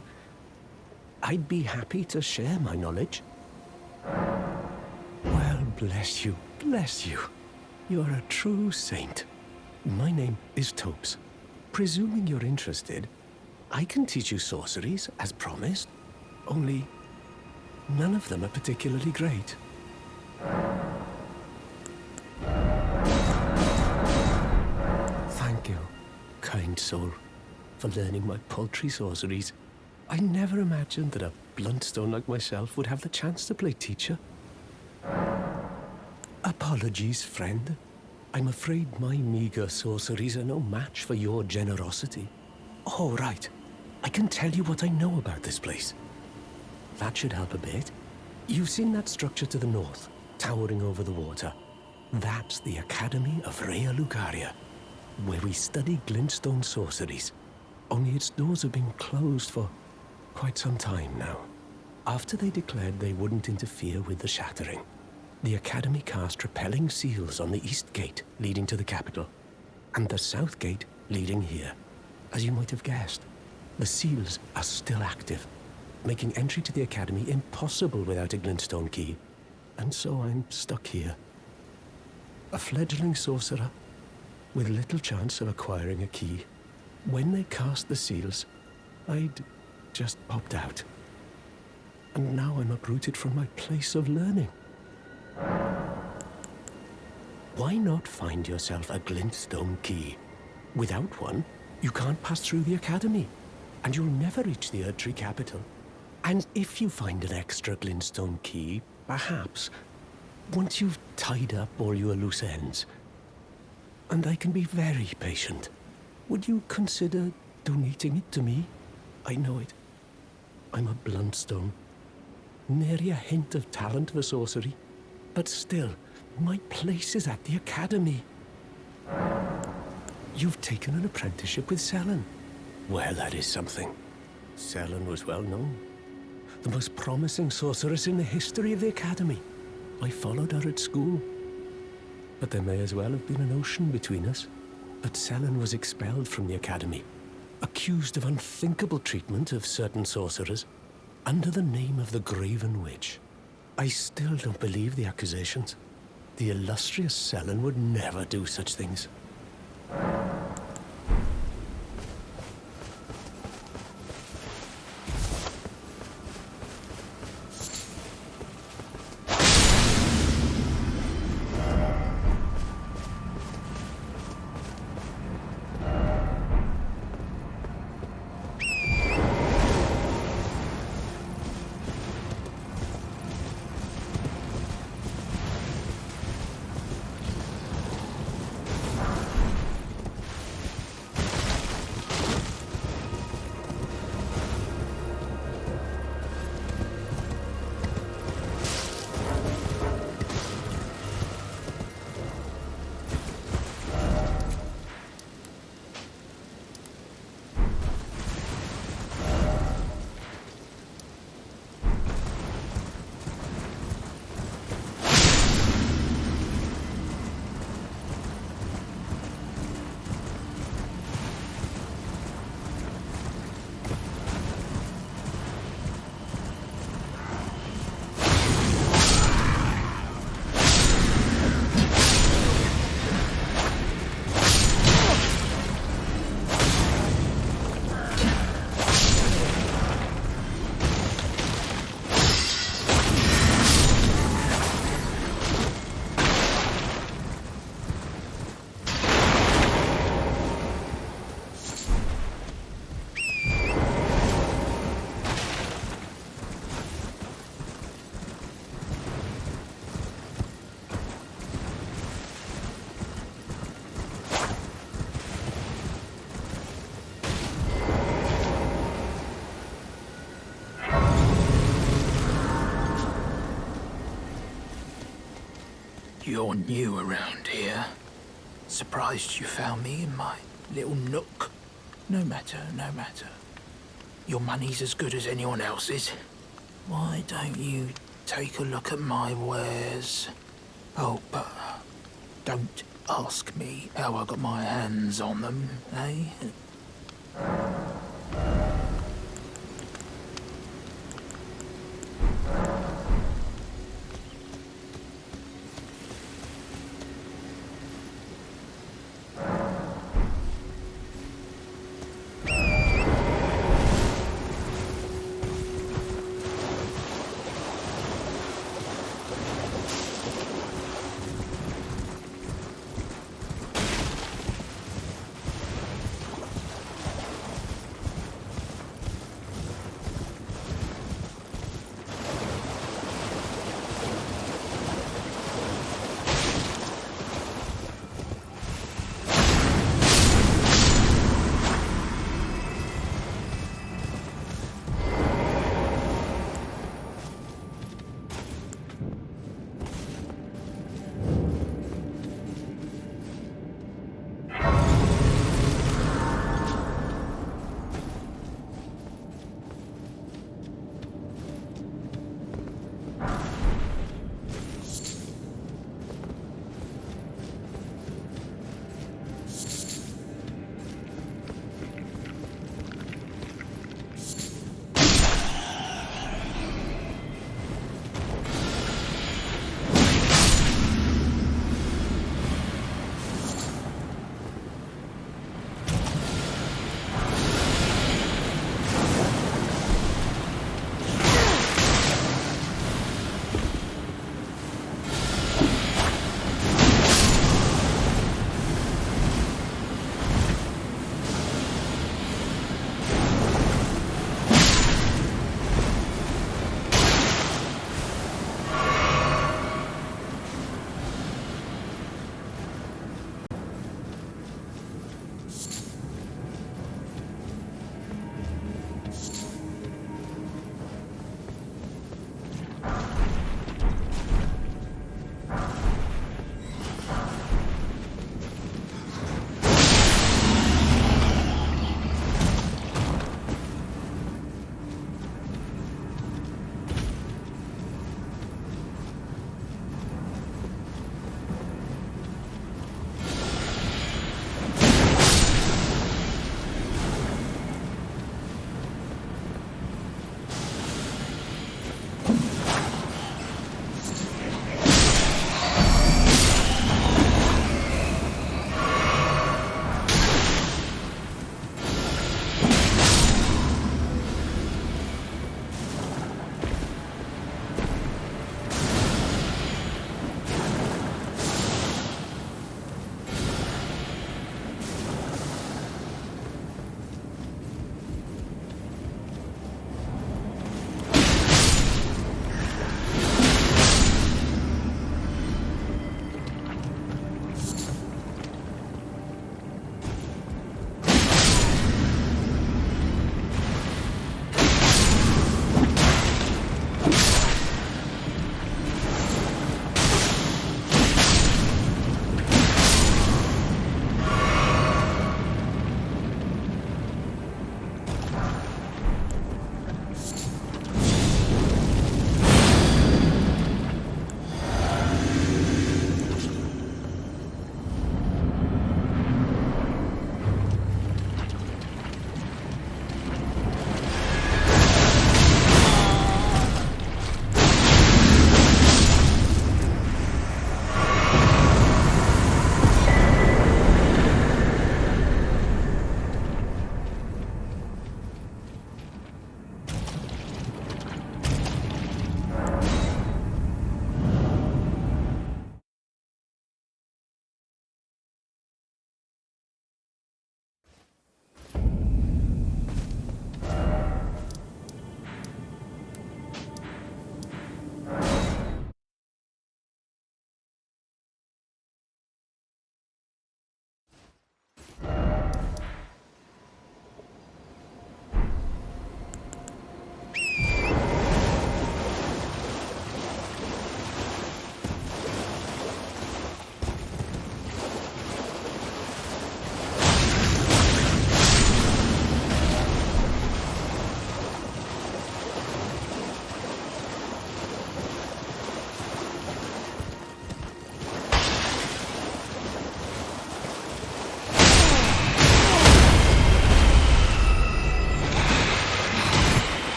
P: I'd be happy to share my knowledge. Well, bless you, bless you. You're a true saint. My name is Topes. Presuming you're interested, I can teach you sorceries, as promised. Only, none of them are particularly great. Thank you, kind soul, for learning my paltry sorceries. I never imagined that a bluntstone like myself would have the chance to play teacher. Apologies, friend. I'm afraid my meager sorceries are no match for your generosity. Oh, right. I can tell you what I know about this place. That should help a bit. You've seen that structure to the north, towering over the water. That's the Academy of Rea Lucaria, where we study glintstone sorceries. Only its doors have been closed for quite some time now. After they declared they wouldn't interfere with the shattering, the Academy cast repelling seals on the east gate leading to the capital, and the south gate leading here. As you might have guessed, the seals are still active, making entry to the Academy impossible without a glintstone key. And so I'm stuck here. A fledgling sorcerer with little chance of acquiring a key. When they cast the seals, I'd just popped out. And now I'm uprooted from my place of learning. Why not find yourself a glintstone key? Without one, you can't pass through the Academy, and you'll never reach the Erdtree capital. And if you find an extra glintstone key, perhaps, once you've tied up all your loose ends, and I can be very patient, would you consider donating it to me? I know it. I'm a bluntstone. Nary a hint of talent for sorcery. But still, my place is at the Academy. You've taken an apprenticeship with Selen. Well, that is something. Selen was well known. The most promising sorceress in the history of the Academy. I followed her at school. But there may as well have been an ocean between us. But Selen was expelled from the Academy, accused of unthinkable treatment of certain sorcerers, under the name of the Graven Witch. I still don't believe the accusations. The illustrious Selen would never do such things.
O: You're new around here. Surprised you found me in my little nook. No matter, no matter. Your money's as good as anyone else's. Why don't you take a look at my wares? Oh, but don't ask me how I got my hands on them, eh?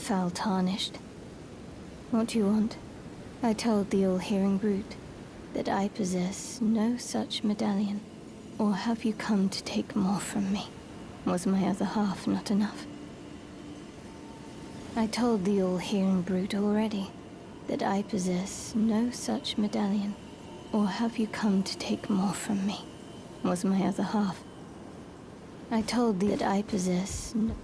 A: foul tarnished. What do you want? I told the all-hearing brute that I possess no such medallion. Or have you come to take more from me? Was my other half not enough? I told the all-hearing brute already that I possess no such medallion. Or have you come to take more from me? Was my other half? I told thee that I possess no...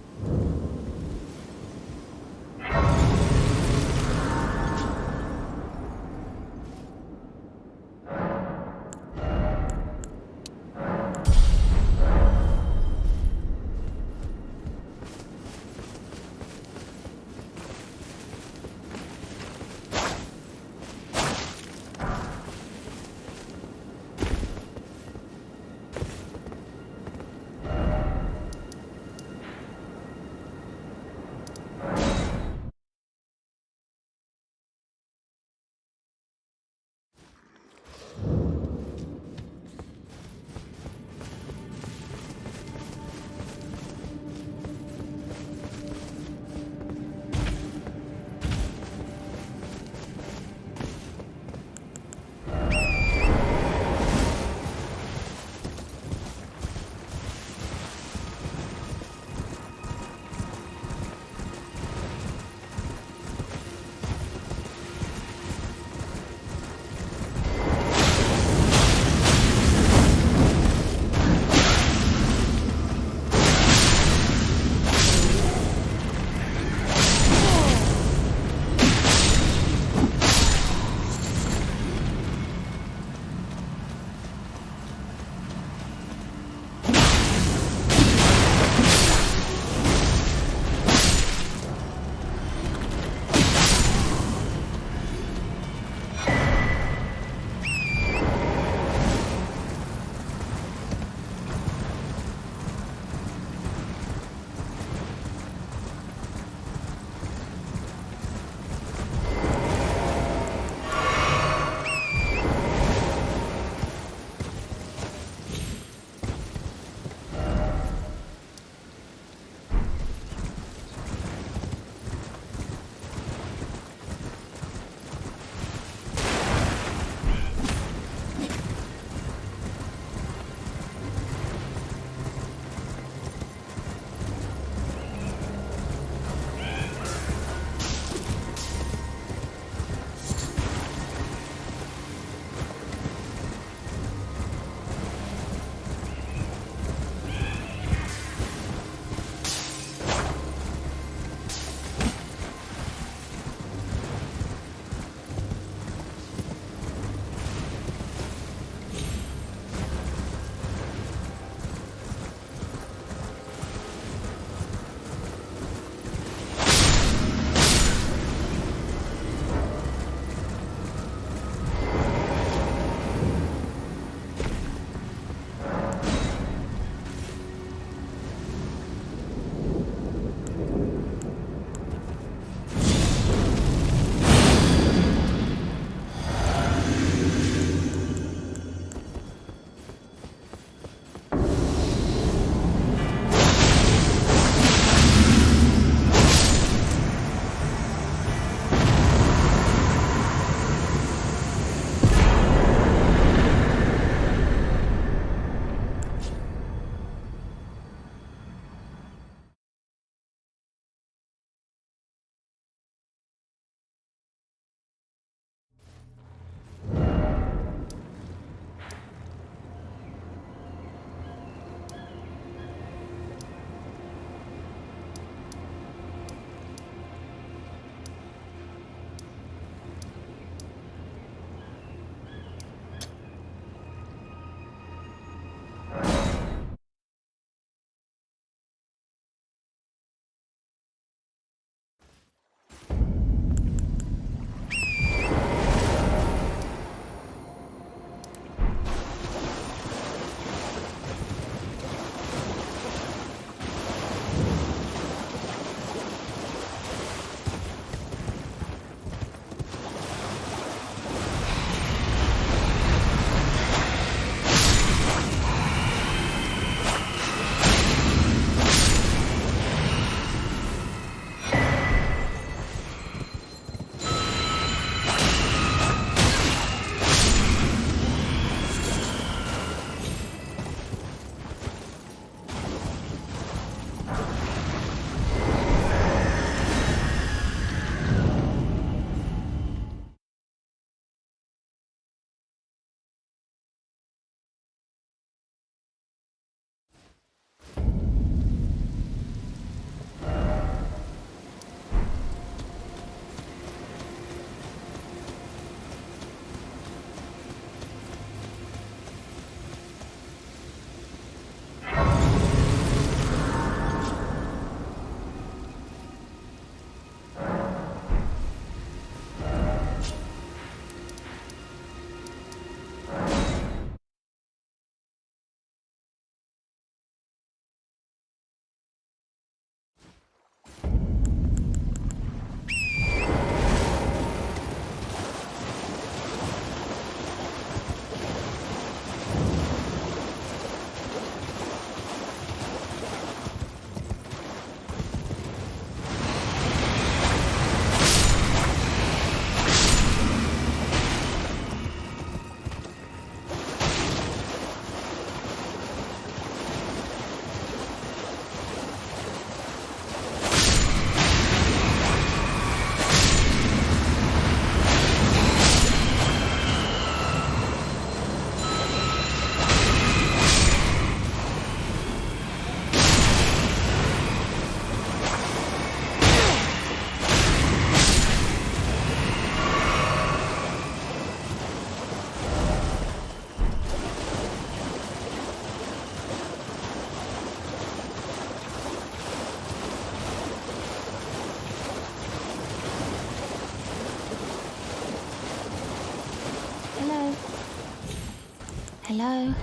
A: Hello?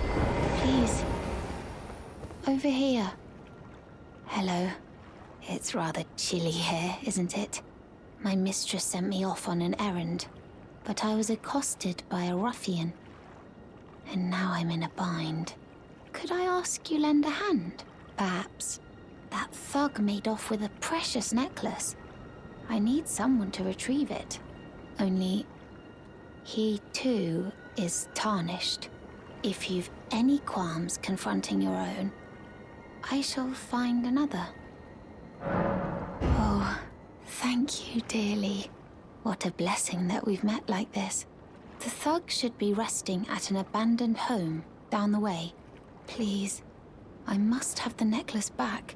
A: Please. Over here. Hello. It's rather chilly here, isn't it? My mistress sent me off on an errand, but I was accosted by a ruffian. And now I'm in a bind. Could I ask you lend a hand? Perhaps. That thug made off with a precious necklace. I need someone to retrieve it. Only, he too is tarnished. If you've any qualms confronting your own, I shall find another. Oh, thank you dearly. What a blessing that we've met like this. The thug should be resting at an abandoned home down the way. Please, I must have the necklace back.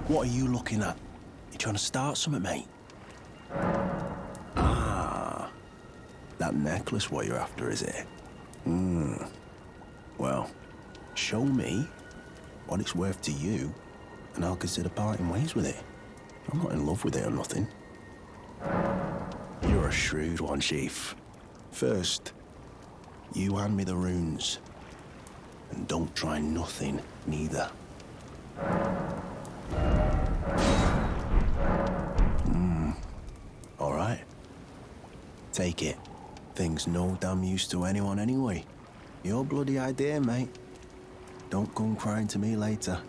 C: What are you looking at? You trying to start something, mate? Ah, that necklace what you're after, is it? Well, show me what it's worth to you, and I'll consider parting ways with it. I'm not in love with it or nothing. You're a shrewd one, Chief. First, you hand me the runes, and don't try nothing, neither. All right. Take it. Thing's no damn use to anyone anyway. Your bloody idea, mate. Don't come crying to me later.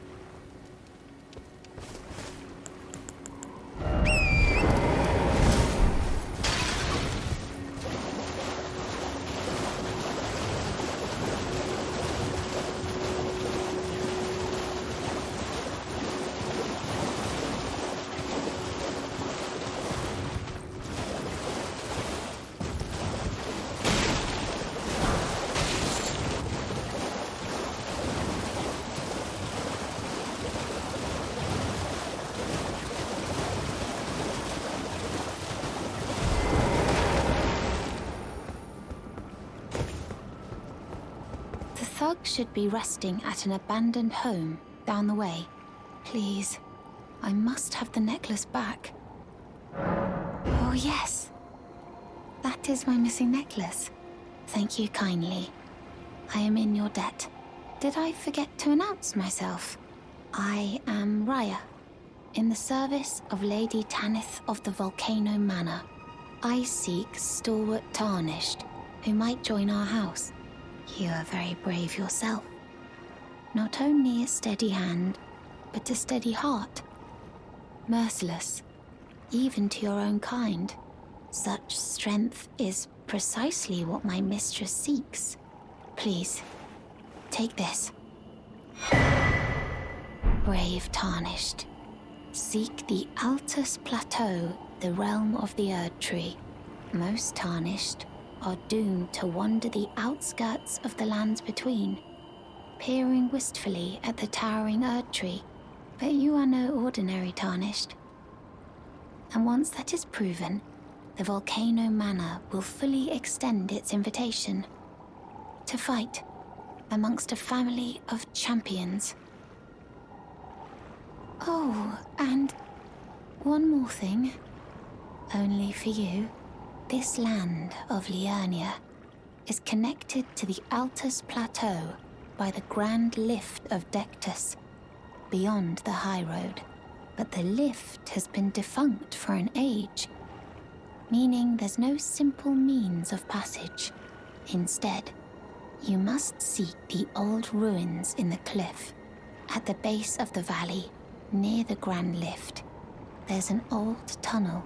A: The thug should be resting at an abandoned home down the way. Please, I must have the necklace back. Oh yes, that is my missing necklace. Thank you kindly. I am in your debt. Did I forget to announce myself? I am Raya, In the service of Lady Tanith of the Volcano Manor, I seek stalwart Tarnished, who might join our house. You are very brave yourself. Not only a steady hand, but a steady heart. Merciless, even to your own kind. Such strength is precisely what my mistress seeks. Please, take this. Brave Tarnished. Seek the Altus Plateau, the realm of the Erd Tree. Most Tarnished are doomed to wander the outskirts of the lands between, peering wistfully at the towering Erd Tree. But you are no ordinary Tarnished. And once that is proven, the Volcano Manor will fully extend its invitation to fight amongst a family of champions. Oh, and one more thing. Only for you. This land of Liurnia is connected to the Altus Plateau by the Grand Lift of Dectus, beyond the High Road. But the lift has been defunct for an age, meaning there's no simple means of passage. Instead, you must seek the old ruins in the cliff. At the base of the valley, near the Grand Lift, there's an old tunnel.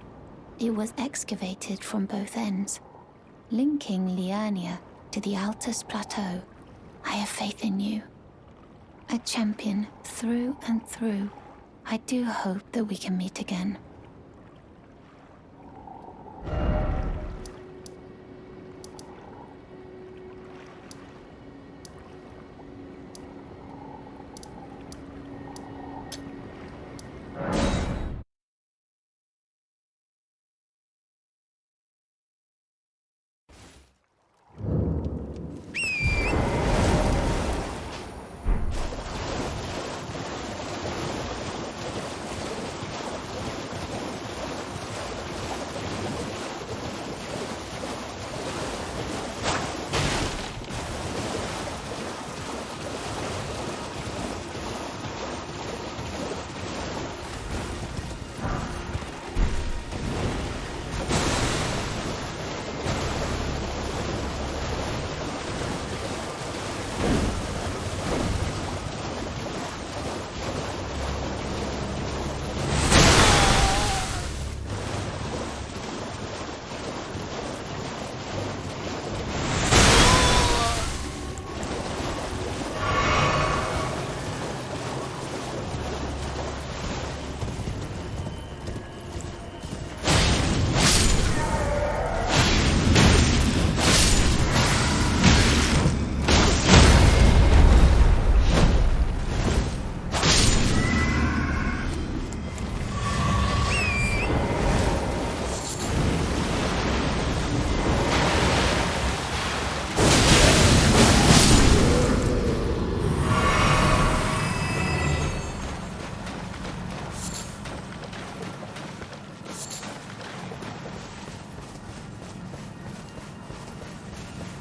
A: It was excavated from both ends, linking Liurnia to the Altus Plateau. I have faith in you. A champion through and through. I do hope that we can meet again.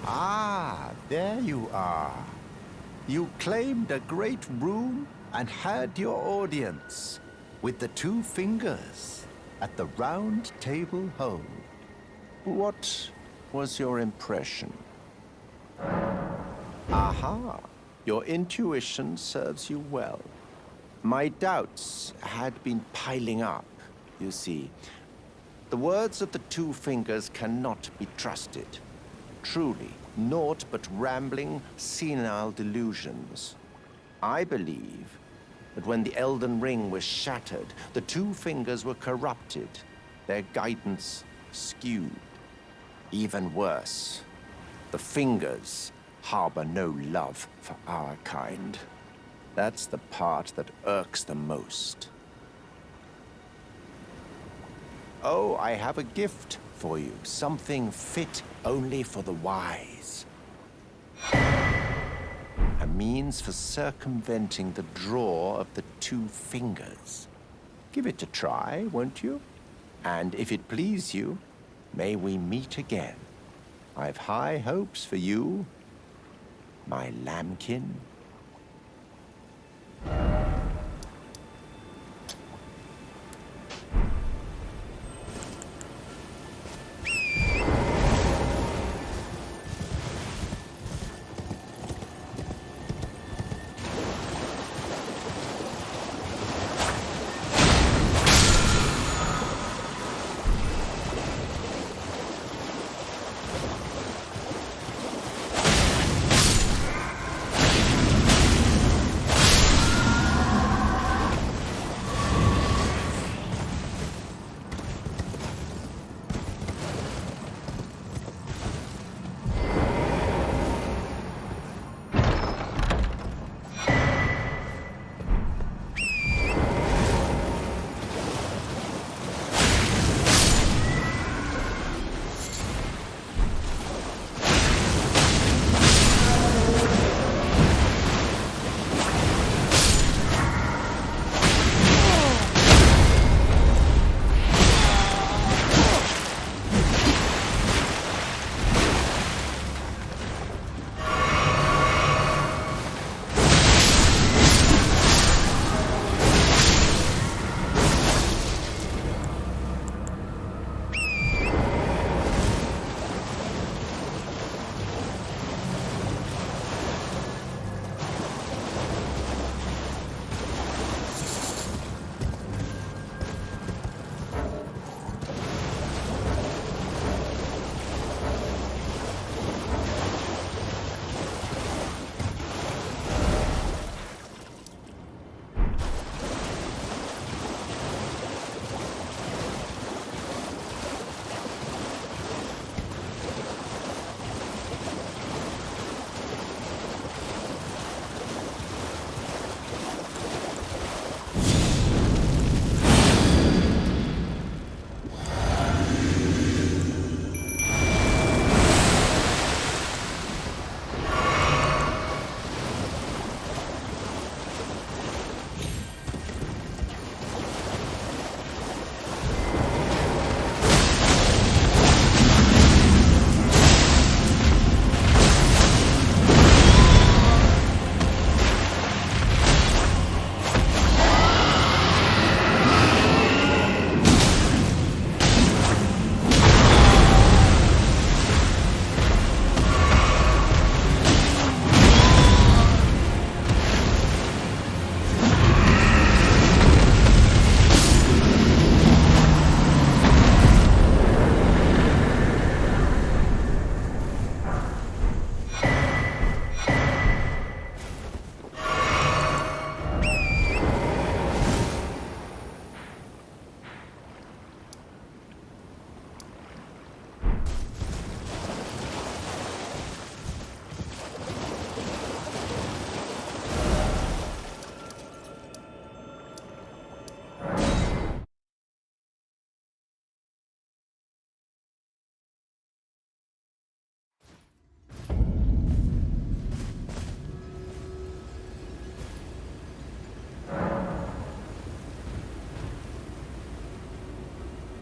Q: Ah, there you are. You claimed a great room and had your audience with the two fingers at the round table hold. What was your impression? Aha, your intuition serves you well. My doubts had been piling up, you see. The words of the two fingers cannot be trusted. Truly, naught but rambling, senile delusions. I believe that when the Elden Ring was shattered, the two fingers were corrupted, their guidance skewed. Even worse, the fingers harbor no love for our kind. That's the part that irks the most. Oh, I have a gift for you, something fit only for the wise. A means for circumventing the draw of the two fingers. Give it a try, won't you? And if it please you, may we meet again. I've high hopes for you, my lambkin.